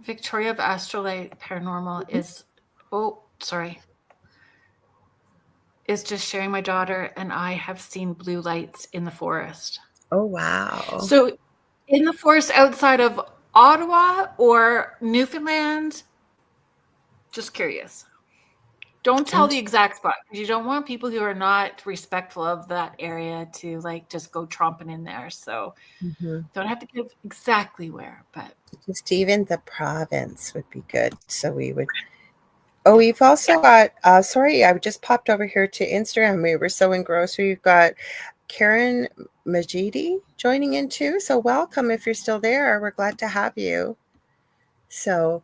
of Astrolite Paranormal is just sharing, my daughter and I have seen blue lights in the forest. Oh, wow. So in the forest outside of Ottawa or Newfoundland? Just curious. Don't tell the exact spot, because you don't want people who are not respectful of that area to just go tromping in there. So don't have to give exactly where, but just even the province would be good. So we would. Oh, we've also got, sorry, I just popped over here to Instagram. We were so engrossed. We've got Karen Majidi joining in too. So welcome if you're still there. We're glad to have you. So,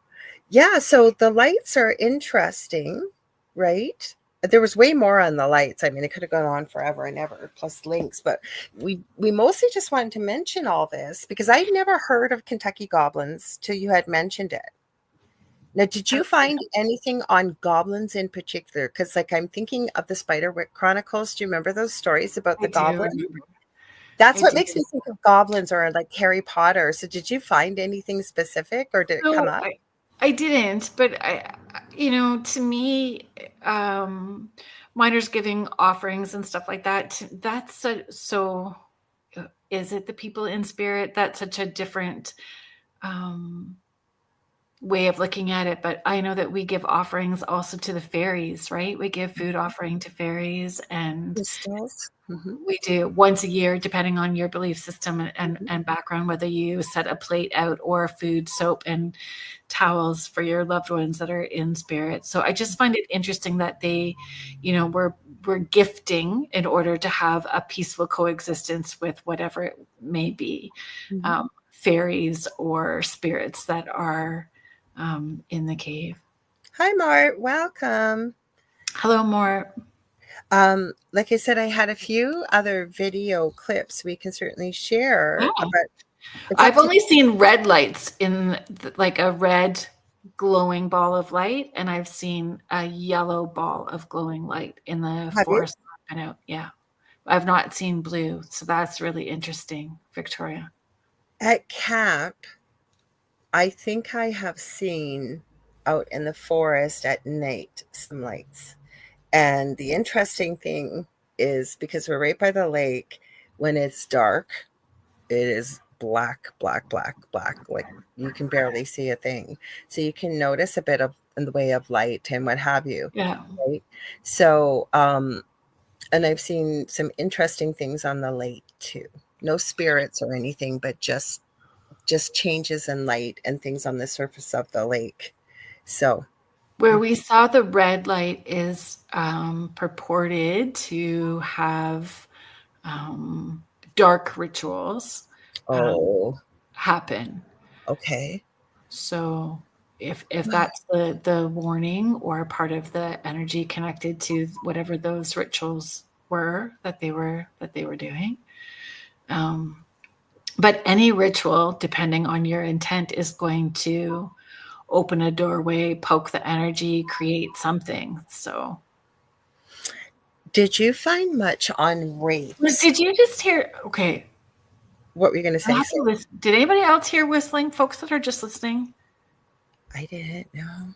yeah, so the lights are interesting, right? There was way more on the lights. I mean, it could have gone on forever and ever, plus links. But we mostly just wanted to mention all this because I'd never heard of Kentucky Goblins till you had mentioned it. Now, did you find anything on goblins in particular? Because, I'm thinking of the Spiderwick Chronicles. Do you remember those stories about the goblins? That's what makes me think of goblins or like Harry Potter. So, did you find anything specific, or did it come up? I didn't, but to me, miners giving offerings and stuff like that. That's so. Is it the people in spirit? That's such a different. way of looking at it, but I know that we give offerings also to the fairies, right? We give food offering to fairies, and Crystals. we do once a year, depending on your belief system and background, whether you set a plate out or food, soap, and towels for your loved ones that are in spirit. So I just find it interesting that they, we're gifting in order to have a peaceful coexistence with whatever it may be, fairies or spirits that are in the cave. Hi, Mart. Welcome. Hello, Mart. Like I said, I had a few other video clips we can certainly share. I've only seen red lights in like a red glowing ball of light, and I've seen a yellow ball of glowing light in the forest. Yeah. I've not seen blue, so that's really interesting, Victoria. At camp, I think I have seen out in the forest at night some lights. And the interesting thing is, because we're right by the lake, when it's dark, it is black, black, black, black. Like you can barely see a thing. So you can notice a bit of in the way of light and what have you. Yeah. Right. So, and I've seen some interesting things on the lake too. No spirits or anything, but just changes in light and things on the surface of the lake. So where we saw the red light is purported to have dark rituals happen. Okay. So if that's the warning or part of the energy connected to whatever those rituals were that they were doing. But any ritual, depending on your intent, is going to open a doorway, poke the energy, create something. So did you find much on rapes? Did you just hear? Okay. What were you going to say? Did anybody else hear whistling? Folks that are just listening? I didn't know.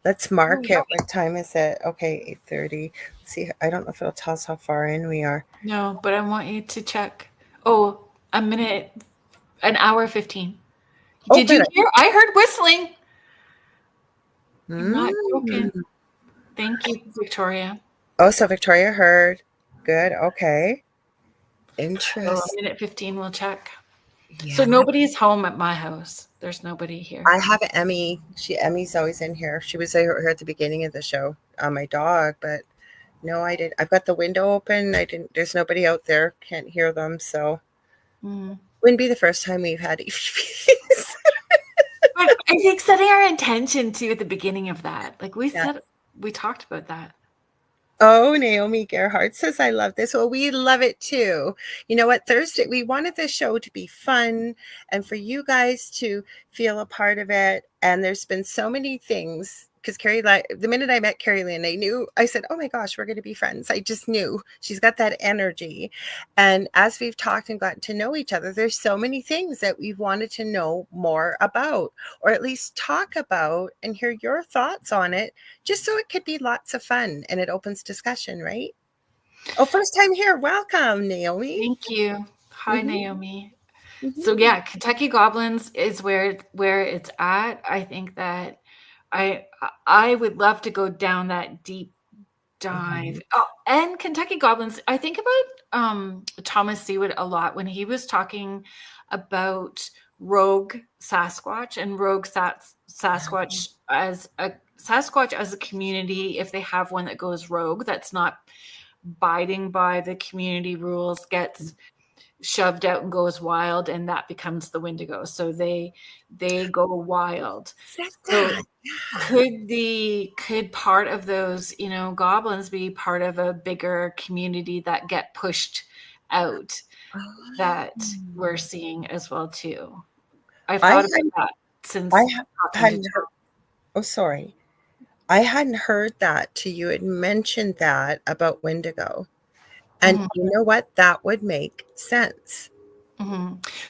Let's mark it. What time is it? Okay, 8:30. Let's see. I don't know if it'll tell us how far in we are. No, but I want you to check. Oh, a minute, an hour 15. Did you hear? I heard whistling. I'm not joking. Thank you, Victoria. Oh, so Victoria heard. Good. Okay. Interesting. So a minute 15, we'll check. Yeah. So nobody's home at my house. There's nobody here. I have Emmy. Emmy's always in here. She was here at the beginning of the show on my dog, but no, I didn't. I've got the window open. There's nobody out there. Can't hear them. So wouldn't be the first time we've had EVPs. I think setting our intention too at the beginning of that. Like we talked about that. Oh, Naomi Gerhardt says, I love this. Well, we love it too. You know what? Thursday, we wanted the show to be fun and for you guys to feel a part of it. And there's been so many things. Because the minute I met Kerrilynn, I said, oh my gosh, we're going to be friends. I just knew she's got that energy. And as we've talked and gotten to know each other, there's so many things that we've wanted to know more about, or at least talk about and hear your thoughts on it, just so it could be lots of fun and it opens discussion, right? Oh, first time here. Welcome, Naomi. Thank you. Hi, Naomi. So yeah, Kentucky Goblins is where it's at. I think that I would love to go down that deep dive. Oh, and Kentucky Goblins, I think about Thomas Seawood a lot when he was talking about rogue Sasquatch and rogue Sasquatch as a community. If they have one that goes rogue, that's not abiding by the community rules, gets shoved out and goes wild, and that becomes the Wendigo. So they go wild. So could part of those, goblins be part of a bigger community that get pushed out that we're seeing as well too? I've thought about that since sorry. I hadn't heard that till you had mentioned that about Wendigo. And you know what? That would make sense.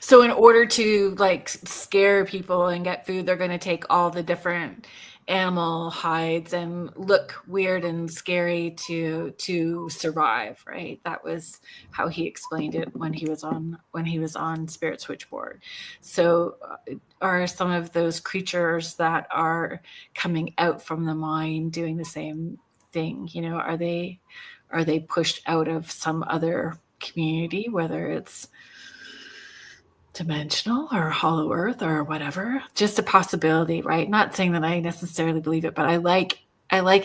So in order to like scare people and get food, they're going to take all the different animal hides and look weird and scary to survive, right? That was how he explained it when he was on Spirit Switchboard. So are some of those creatures that are coming out from the mine doing the same thing? You know, are they pushed out of some other community, whether it's dimensional or hollow earth or whatever? Just a possibility, right? Not saying that I necessarily believe it, but I like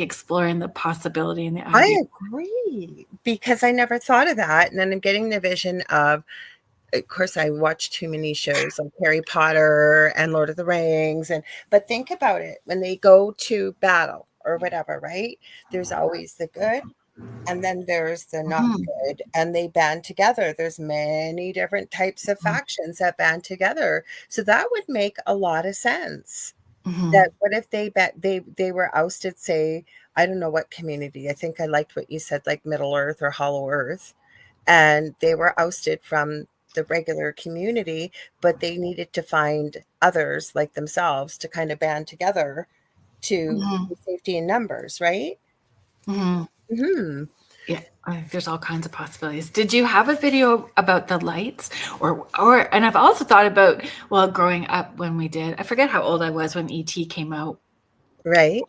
exploring the possibility and the idea. I agree, because I never thought of that. And then I'm getting the vision of course, I watch too many shows like Harry Potter and Lord of the Rings. But think about it, when they go to battle or whatever, right? There's always the good, and then there's the not good, and they band together. There's many different types of factions that band together. So that would make a lot of sense. That what if they were ousted, say, I don't know what community. I think I liked what you said, like Middle Earth or Hollow Earth, and they were ousted from the regular community, but they needed to find others like themselves to kind of band together to safety in numbers, right? Yeah, there's all kinds of possibilities. Did you have a video about the lights, or and I've also thought about, well, growing up when we did, I forget how old I was when ET came out, right?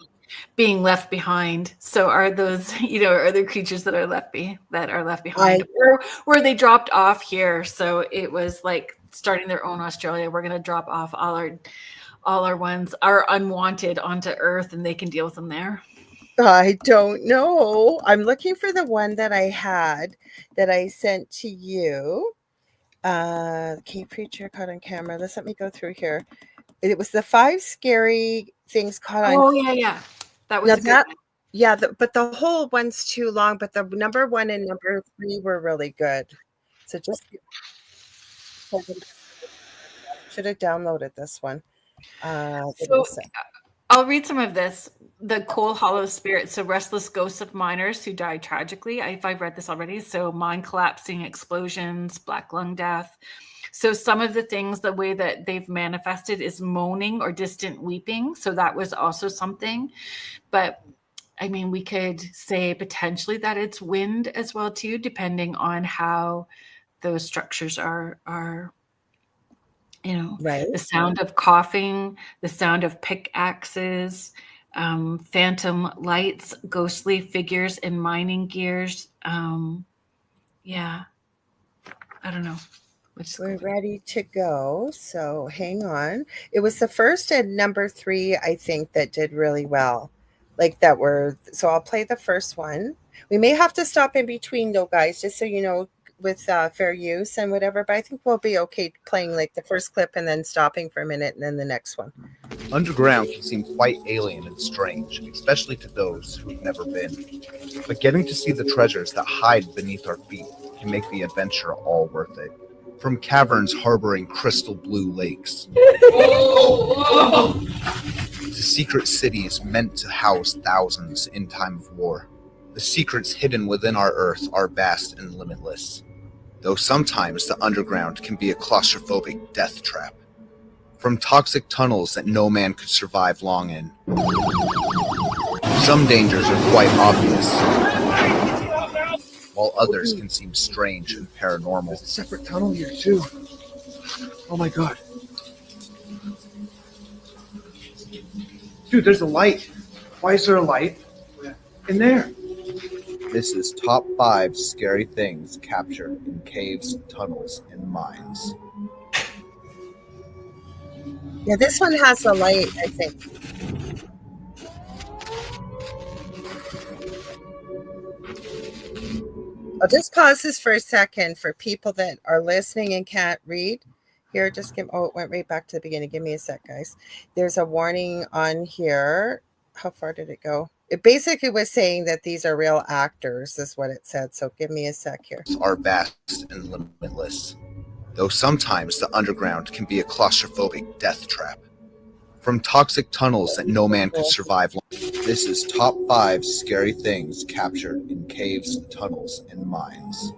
Being left behind. So are those, you know, are there creatures that are left behind, or were they dropped off here? So it was like starting their own Australia. We're going to drop off all our ones, our unwanted, onto Earth, and they can deal with them there. I don't know. I'm looking for the one that I had that I sent to you. Cave creature caught on camera. Let me go through here. It was the 5 scary things caught on. Oh yeah. That was that. Yeah, but the whole one's too long. But the number 1 and number 3 were really good. So just should have downloaded this one. I'll read some of this. The Coal Hollow Spirit. So restless ghosts of miners who died tragically. I've read this already. So mine collapsing, explosions, black lung death. So some of the things, the way that they've manifested is moaning or distant weeping. So that was also something. But I mean, we could say potentially that it's wind as well too, depending on how those structures are you know, right. The sound of coughing, the sound of pickaxes, phantom lights, ghostly figures in mining gears. Yeah, I don't know. We're ready to go. So hang on. It was the first and number 3, I think, that did really well. Like that were, so I'll play the first one. We may have to stop in between though, guys, just so you know, with fair use and whatever, but I think we'll be okay playing like the first clip and then stopping for a minute and then the next one. Underground can seem quite alien and strange, especially to those who've never been. But getting to see the treasures that hide beneath our feet can make the adventure all worth it. From caverns harboring crystal blue lakes to secret cities meant to house thousands in time of war. The secrets hidden within our Earth are vast and limitless, though sometimes the underground can be a claustrophobic death trap. From toxic tunnels that no man could survive long in, some dangers are quite obvious, while others can seem strange and paranormal. There's a separate tunnel here too. Oh my god. Dude, there's a light. Why is there a light in there? This is top 5 scary things captured in caves, tunnels, and mines. Yeah, this one has a light, I think. I'll just pause this for a second for people that are listening and can't read. Here, just give, oh, it went right back to the beginning. Give me a sec, guys. There's a warning on here. How far did it go? It basically was saying that these are real actors, is what it said. So give me a sec here. Are vast and limitless, though sometimes the underground can be a claustrophobic death trap. From toxic tunnels that no man could survive long. This is top 5 scary things captured in caves, tunnels, and mines.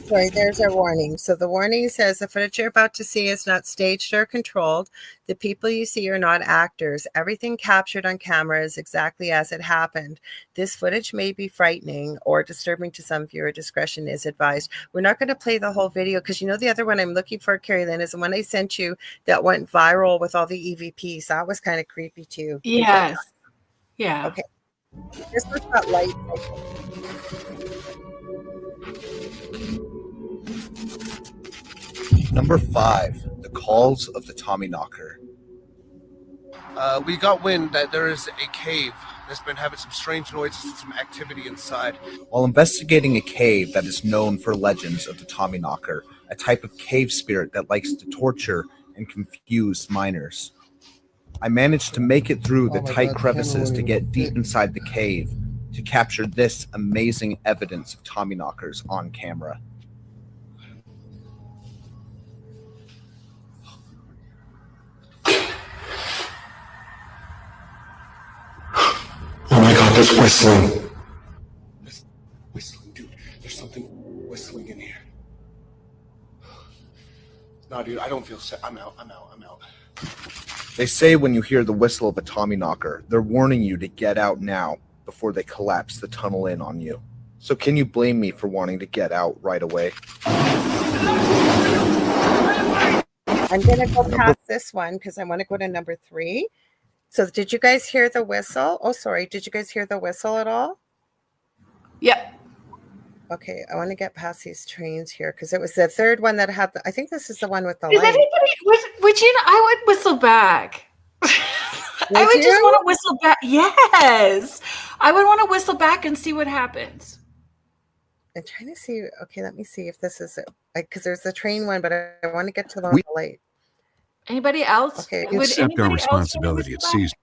Sorry, there's our warning. So the warning says the footage you're about to see is not staged or controlled. The people you see are not actors. Everything captured on camera is exactly as it happened. This footage may be frightening or disturbing to some. Viewer discretion is advised. We're not going to play the whole video because you know the other one I'm looking for, Kerrilynn, is the one I sent you that went viral with all the EVPs. That was kind of creepy too. Yes. Yeah. Okay. This was got light. Number 5, the calls of the Tommyknocker. We got wind that there is a cave that's been having some strange noises and some activity inside. While investigating a cave that is known for legends of the Tommyknocker, a type of cave spirit that likes to torture and confuse miners, I managed to make it through the tight crevices to get deep inside the cave to capture this amazing evidence of Tommyknockers on camera. Oh my god, there's whistling. There's whistling, dude. There's something whistling in here. No, dude, I don't feel safe. I'm out. They say when you hear the whistle of a Tommyknocker, they're warning you to get out now before they collapse the tunnel in on you. So can you blame me for wanting to get out right away? I'm going to go past this one because I want to go to number 3. So did you guys hear the whistle? Oh, sorry. Did you guys hear the whistle at all? Yep. Okay, I want to get past these trains here because it was the third one that had I think this is the one with the Is light. anybody, would you know, I would whistle back. I would just want to whistle back. Yes. I would want to whistle back and see what happens. I'm trying to see. Okay, let me see if this is it. Because there's the train one, but I want to get to the light. Anybody else? Okay. Accept our responsibility at season.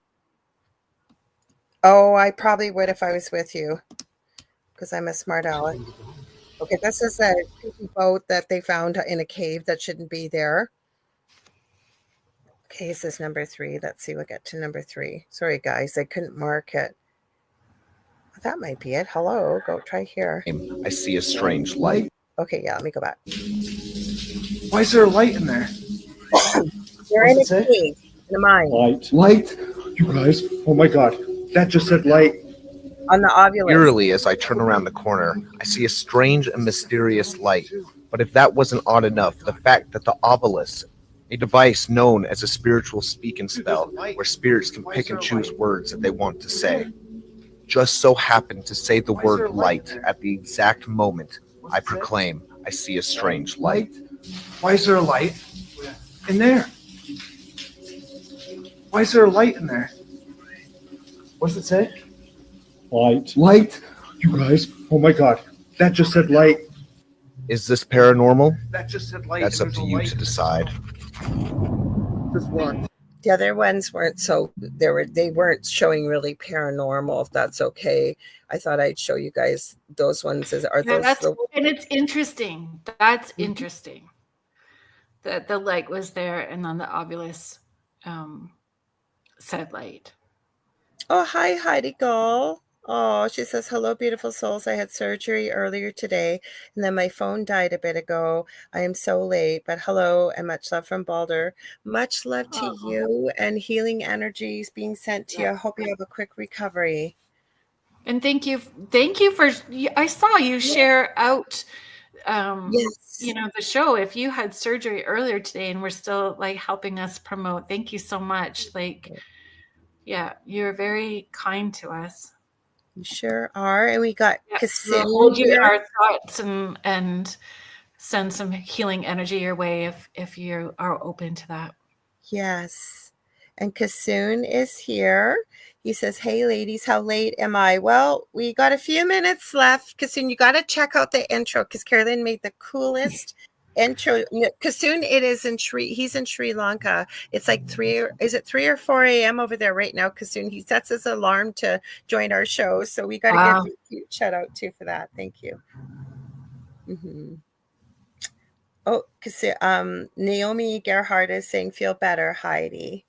Oh, I probably would if I was with you. Because I'm a smart aleck. Okay, this is a creepy boat that they found in a cave that shouldn't be there. Okay, this is number 3. Let's see, we'll get to number 3. Sorry, guys, I couldn't mark it. That might be it. Hello, go try here. I see a strange light. Okay, yeah, let me go back. Why is there a light in there? You're in a cave, in a mine. Light? You guys, oh my god. That just said light. On the ovulus. Eerily, as I turn around the corner, I see a strange and mysterious light. But if that wasn't odd enough, the fact that the ovulus, a device known as a spiritual speak and spell, where spirits can pick and choose words that they want to say, just so happened to say the word light at the exact moment I proclaim I see a strange light. Why is there a light in there? Why is there a light in there? What does it say? Light? You guys, oh my god. That just said light. Is this paranormal? That just said light. That's up to you to decide. Just one. The other ones weren't they weren't showing really paranormal, if that's okay. I thought I'd show you guys those ones. And it's interesting. That's interesting. That the light was there and then the ovulus said light. Oh, hi, Heidi Gull. Oh, she says, hello, beautiful souls. I had surgery earlier today, and then my phone died a bit ago. I am so late, but hello, and much love from Balder. Much love to you, and healing energies being sent to you. I hope you have a quick recovery. And thank you for, I saw you share out, the show. If you had surgery earlier today and we're still like helping us promote, thank you so much. Yeah, you're very kind to us. You sure are. And we got Cassine. We'll hold you in our thoughts and send some healing energy your way if you are open to that. Yes. And Cassine is here. He says, hey, ladies, how late am I? Well, we got a few minutes left. Cassine, you got to check out the intro because Kerrilynn made the coolest intro. Cassine, he's in Sri Lanka. It's like 3 or 4 a.m. over there right now. Cassine, he sets his alarm to join our show. So we got to give a cute shout out too for that. Thank you. Mm-hmm. Oh, Cassine, Naomi Gerhard is saying, feel better, Heidi.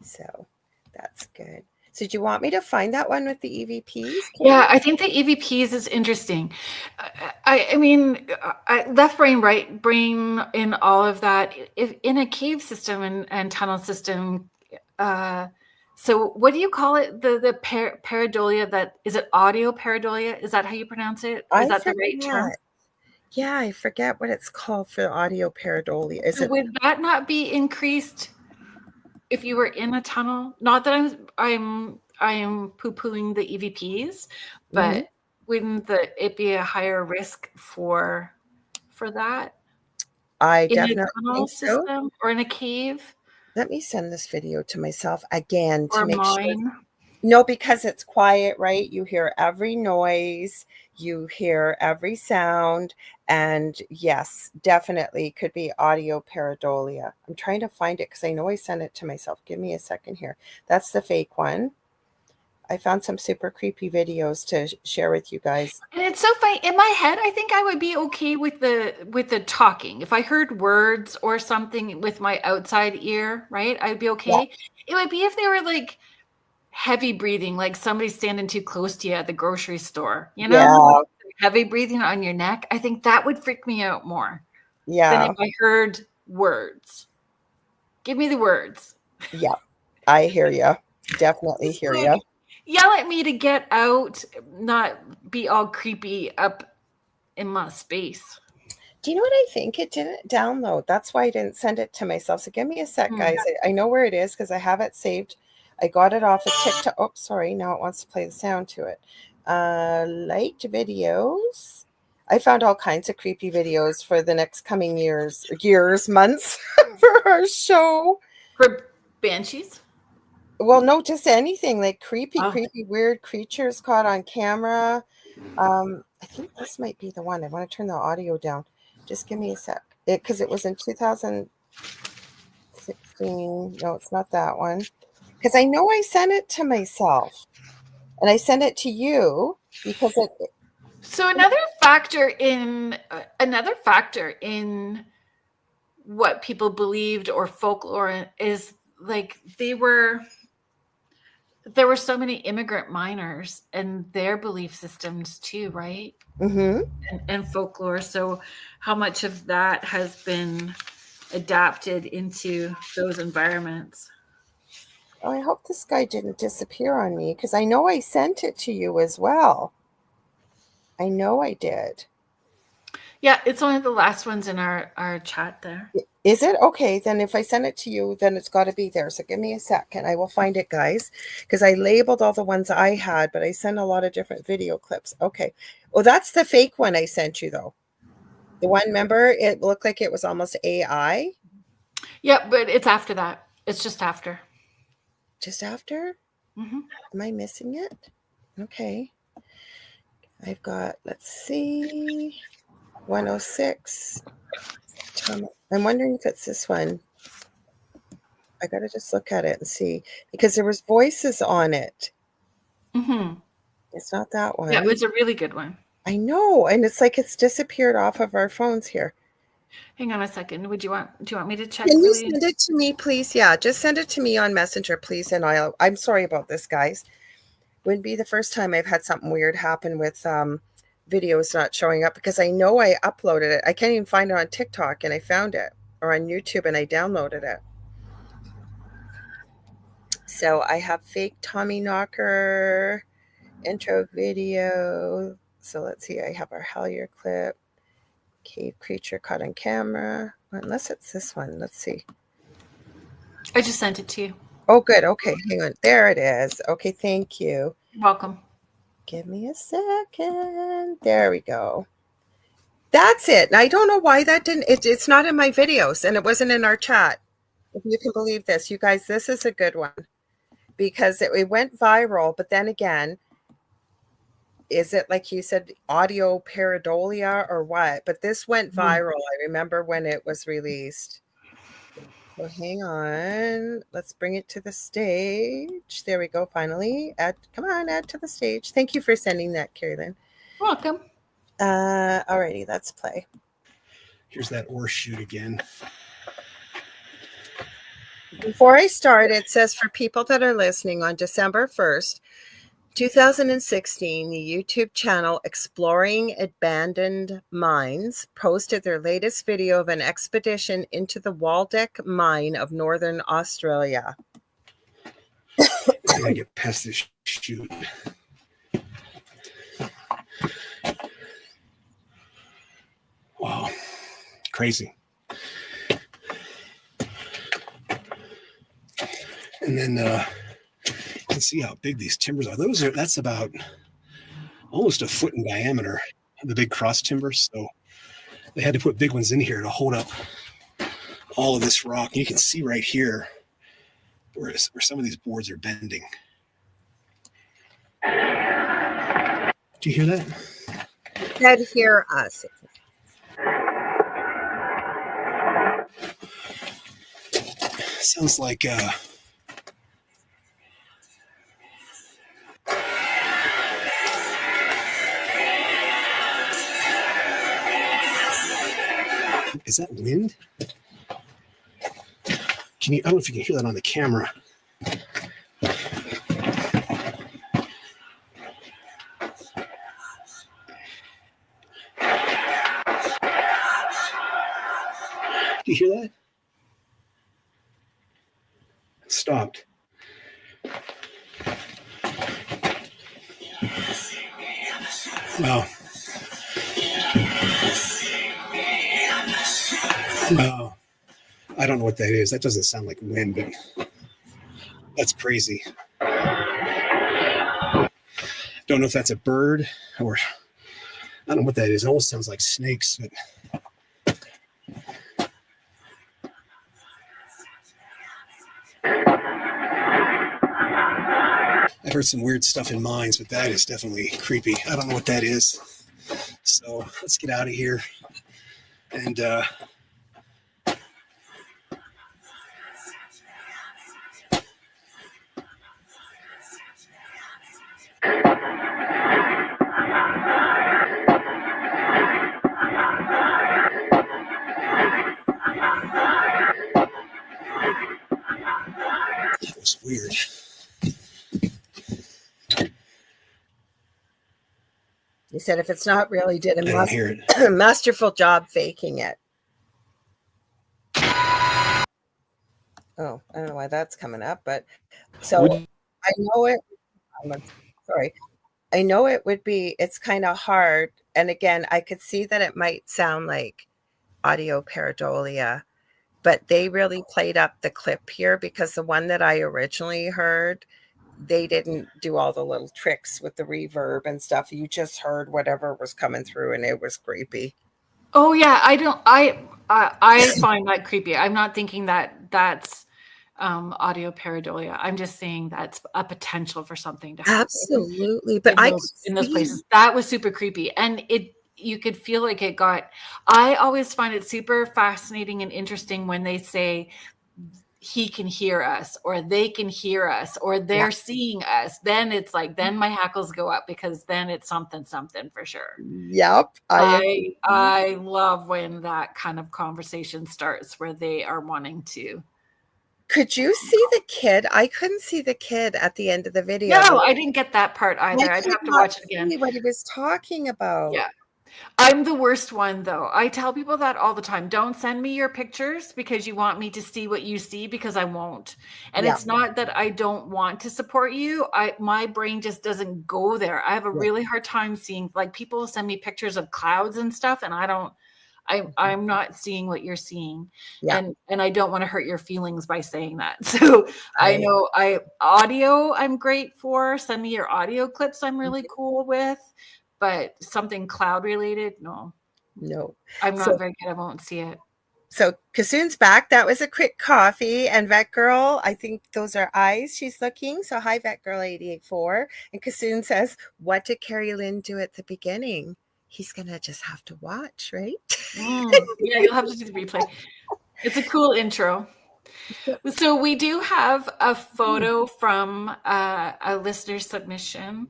So that's good. So do you want me to find that one with the EVPs? Yeah, I think the EVPs is interesting. I mean, left brain, right brain, in all of that. If in a cave system and tunnel system, so what do you call it? The pareidolia. That is it. Audio pareidolia. Is that how you pronounce it? Is that the right term? Yeah, I forget what it's called for audio pareidolia. Is it? Would that not be increased if you were in a tunnel? Not that I'm poo-pooing the EVPs, but wouldn't it be a higher risk for that? I In a definitely tunnel think so. system or in a cave? Let me send this video to myself again to Or make mine? sure. No, because it's quiet, right? You hear every noise, you hear every sound, and yes, definitely could be audio pareidolia. I'm trying to find it because I know I sent it to myself. Give me a second here. That's the fake one. I found some super creepy videos to share with you guys. And it's so funny. In my head, I think I would be okay with the talking. If I heard words or something with my outside ear, right? I'd be okay. Yeah. It would be if they were like heavy breathing, like somebody standing too close to you at the grocery store, you know? Yeah. Heavy breathing on your neck. I think that would freak me out more. Yeah. Than if I heard words. Give me the words. Yeah. I hear you. Definitely hear you. Yell at me to get out, not be all creepy up in my space. Do you know what I think? It didn't download. That's why I didn't send it to myself. So give me a sec, guys. I know where it is because I have it saved. I got it off of TikTok. Oh, sorry. Now it wants to play the sound to it. Liked videos. I found all kinds of creepy videos for the next coming years, months for our show. For banshees? Well, no, just anything like creepy, weird creatures caught on camera. I think this might be the one. I want to turn the audio down. Just give me a sec. Because it was in 2016. No, it's not that one. Because I know I sent it to myself. And I sent it to you because it. So another factor in what people believed or folklore is like there were so many immigrant miners and their belief systems too, right? Mm-hmm. And folklore. So how much of that has been adapted into those environments? Oh, I hope this guy didn't disappear on me because I know I sent it to you as well. I know I did. Yeah, it's one of the last ones in our chat there. Is it? Okay, then if I send it to you, then it's got to be there. So give me a second. I will find it, guys, because I labeled all the ones I had, but I sent a lot of different video clips. Okay. Well, that's the fake one I sent you, though. The one, remember, it looked like it was almost AI. Yeah, but it's after that. It's just after. Just after? Mm-hmm. Am I missing it? Okay. I've got, let's see, 106. I'm wondering if it's this one. I got to just look at it and see because there was voices on it. Mm-hmm. It's not that one. Yeah, it was a really good one. I know, and it's like it's disappeared off of our phones here. Hang on a second. Do you want me to check? Can you send it to me, please? Yeah, just send it to me on Messenger, please. And I'm sorry about this, guys. Wouldn't be the first time I've had something weird happen with videos not showing up because I know I uploaded it. I can't even find it on TikTok, and I found it, or on YouTube, and I downloaded it. So I have fake Tommyknocker intro video. So let's see. I have our Hellier clip. Cave creature caught on camera. Unless it's this one. Let's see. I just sent it to you. Oh, good. Okay. Hang on. There it is. Okay. Thank you. Welcome. Give me a second. There we go. That's it. And I don't know why that didn't. It's not in my videos and it wasn't in our chat. If you can believe this, you guys, this is a good one because it went viral. But then again, is it like you said, audio pareidolia or what? But this went viral. I remember when it was released. So hang on. Let's bring it to the stage. There we go. Finally, come on, add to the stage. Thank you for sending that, Kerrilynn. Welcome. Alrighty, let's play. Here's that ore shoot again. Before I start, it says for people that are listening, on December 1st, 2016, the YouTube channel Exploring Abandoned Mines posted their latest video of an expedition into the Waldeck mine of Northern Australia. I gotta get past this chute. Wow, crazy. And then you can see how big these timbers are. That's about almost a foot in diameter, the big cross timbers. So they had to put big ones in here to hold up all of this rock. You can see right here where some of these boards are bending. Do you hear that? Said hear us. Sounds like is that wind? I don't know if you can hear that on the camera. Do you hear that? It stopped. Wow. Wow. I don't know what that is. That doesn't sound like wind, but that's crazy. Don't know if that's a bird or I don't know what that is. It almost sounds like snakes, but I've heard some weird stuff in mines, but that is definitely creepy. I don't know what that is. So let's get out of here. And that was weird. He said if it's not real, he did I don't hear it. a masterful job faking it. Oh, I don't know why that's coming up, but so I know it. Sorry. I know it would be, it's kind of hard. And again, I could see that it might sound like audio pareidolia, but they really played up the clip here because the one that I originally heard, they didn't do all the little tricks with the reverb and stuff. You just heard whatever was coming through and it was creepy. Oh yeah, I find that creepy. I'm not thinking that that's audio pareidolia. I'm just saying that's a potential for something to happen. Absolutely. But in those places. That was super creepy. And you could feel like it got, I always find it super fascinating and interesting when they say he can hear us or they can hear us or they're seeing us. Then it's like, then my hackles go up because then it's something for sure. Yep. I love when that kind of conversation starts where they are wanting to. Could you see the kid? I couldn't see the kid at the end of the video. No, I didn't get that part either. I'd have to watch it again. What he was talking about. Yeah. I'm the worst one though. I tell people that all the time. Don't send me your pictures because you want me to see what you see because I won't. And it's not that I don't want to support you. My brain just doesn't go there. I have a really hard time seeing, like, people send me pictures of clouds and stuff and I'm not seeing what you're seeing. And I don't want to hurt your feelings by saying that. So I know audio I'm great for. Send me your audio clips I'm really cool with. But something cloud related, no. I'm not very good. I won't see it. So Kasoon's back. That was a quick coffee. And Vet Girl, I think those are eyes she's looking. So hi, Vet Girl 884. And Kasoon says, what did Kerrilynn do at the beginning? He's going to just have to watch, right? Yeah, you'll have to do the replay. It's a cool intro. So we do have a photo from a listener submission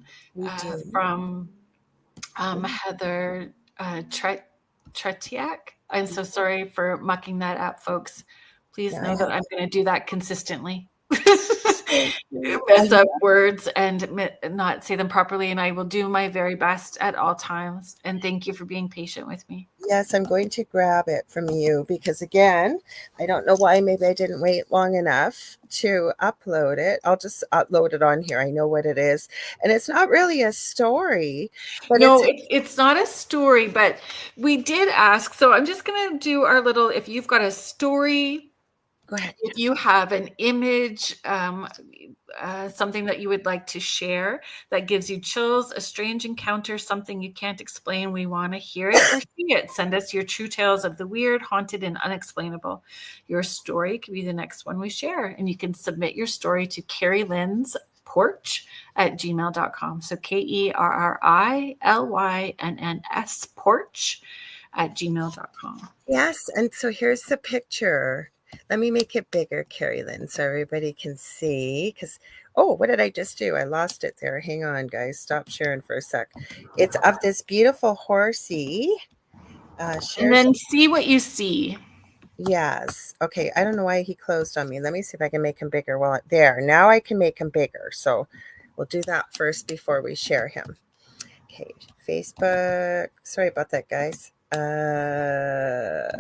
from Heather Tretiak. I'm so sorry for mucking that up, folks. Please Yeah, know that I'm going to do that consistently. Mess up words and not say them properly, and I will do my very best at all times. And thank you for being patient with me. Yes, I'm going to grab it from you because, again, I don't know why. Maybe I didn't wait long enough to upload it. I'll just upload it on here. I know what it is. And it's not really a story. But no, it's not a story, but we did ask. So I'm just going to do our little, if you've got a story, go ahead. If you have an image, something that you would like to share that gives you chills, a strange encounter, something you can't explain, we want to hear it or see it. Send us your true tales of the weird, haunted, and unexplainable. Your story could be the next one we share. And you can submit your story to kerrilynnsporch at gmail.com. So KERRILYNNS porch at gmail.com. Yes. And so here's the picture. Let me make it bigger, Kerrilynn, so everybody can see. Because, what did I just do? I lost it there. Hang on, guys. Stop sharing for a sec. It's of this beautiful horsey. And then see what you see. Yes. Okay. I don't know why he closed on me. Let me see if I can make him bigger. Well, there. Now I can make him bigger. So we'll do that first before we share him. Okay. Facebook. Sorry about that, guys.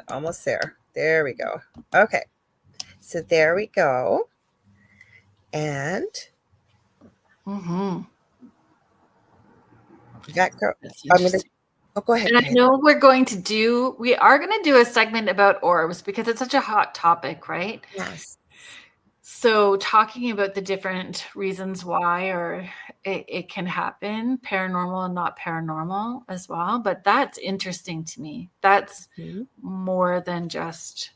Almost there. There we go. Okay. So there we go. And that girl, I'm going to go ahead. And I know we are going to do a segment about orbs because it's such a hot topic, right? Yes. So talking about the different reasons why or it can happen, paranormal and not paranormal as well. But that's interesting to me. That's more than just...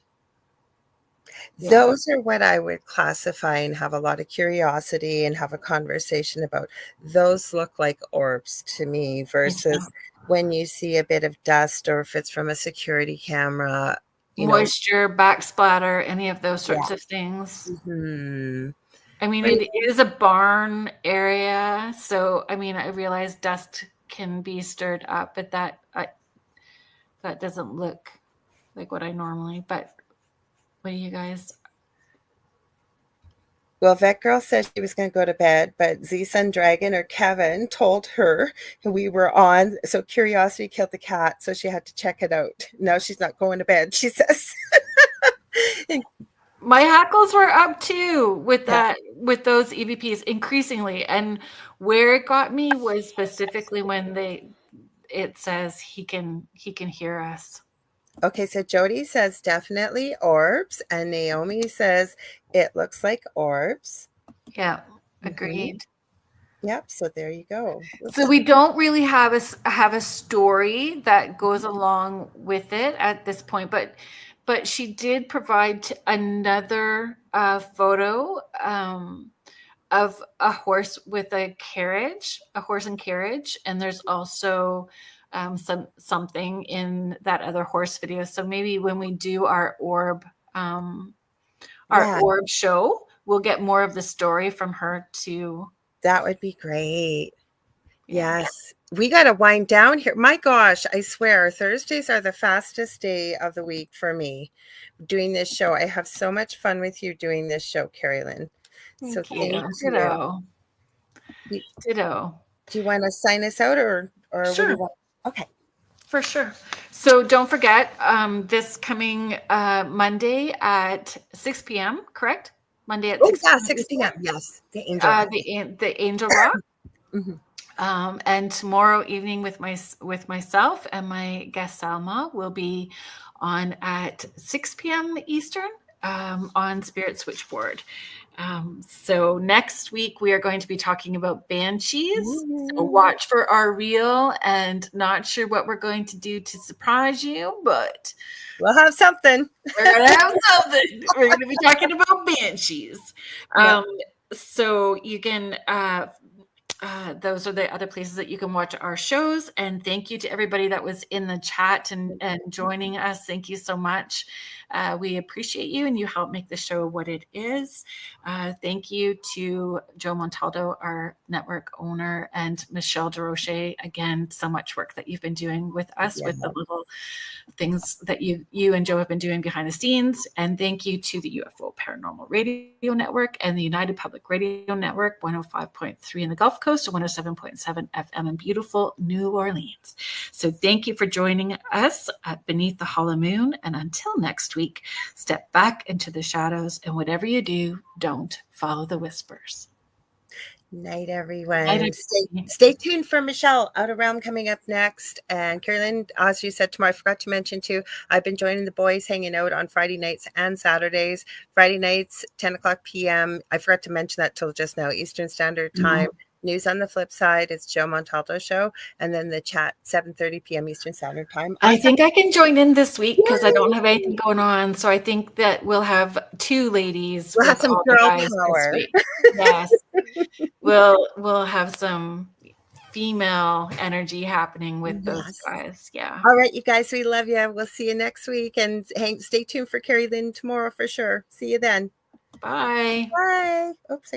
Those are what I would classify and have a lot of curiosity and have a conversation about. Those look like orbs to me versus when you see a bit of dust or if it's from a security camera. Moisture, backsplatter, any of those sorts of things. Mm-hmm. I mean, it is a barn area. So, I mean, I realize dust can be stirred up, but that doesn't look like what I normally, but what do you guys? Well, Vet Girl said she was going to go to bed, but Z-Sun Dragon or Kevin told her we were on. So curiosity killed the cat. So she had to check it out. Now she's not going to bed, she says. My hackles were up too with with those EVPs increasingly. And where it got me was specifically when it says he can hear us. Okay, so Jody says definitely orbs, and Naomi says it looks like orbs. Yeah, agreed. Yep, so there you go. So we don't really have a story that goes along with it at this point, but she did provide another photo of a horse with a horse and carriage, and there's also something in that other horse video. So maybe when we do our orb orb show, we'll get more of the story from her too. That would be great. Yes. We got to wind down here. My gosh, I swear Thursdays are the fastest day of the week for me doing this show. I have so much fun with you doing this show, Kerrilynn. So thank you. Ditto. Do you want to sign us out or sure. Okay. For sure. So don't forget this coming Monday at 6 p.m., correct? Monday at 6 p.m. Yes. The Angel Rock. The Angel Rock. And tomorrow evening with myself and my guest Salma will be on at 6 p.m. Eastern on Spirit Switchboard. So next week we are going to be talking about banshees. So watch for our reel, and not sure what we're going to do to surprise you, but we'll have something. We're going to have something. We're going to be talking about banshees. So you can those are the other places that you can watch our shows. And thank you to everybody that was in the chat and joining us. Thank you so much. We appreciate you, and you help make the show what it is. Thank you to Joe Montaldo, our network owner, and Michelle DeRoche. Again, so much work that you've been doing with us with the little things that you and Joe have been doing behind the scenes. And thank you to the UFO Paranormal Radio Network and the United Public Radio Network, 105.3 in the Gulf Coast and 107.7 FM in beautiful New Orleans. So thank you for joining us at Beneath the Hollow Moon. And until next week, step back into the shadows, and whatever you do, don't follow the whispers. Night, everyone. Stay tuned for Michelle Out of Realm coming up next. And Kerrilynn, as you said tomorrow, I forgot to mention too, I've been joining the boys hanging out on Friday nights and Saturdays. Friday nights, 10 o'clock p.m. I forgot to mention that till just now, Eastern Standard Time. News on the flip side, it's Joe Montaldo show, and then the chat 7:30 p.m. Eastern Standard Time. I think I can join in this week because I don't have anything going on. So I think that we'll have two ladies. We'll have some girl power. Yes, we'll have some female energy happening with those guys. Yeah. All right, you guys, we love you. We'll see you next week, and stay tuned for Kerrilynn tomorrow for sure. See you then. Bye. Bye. Oops.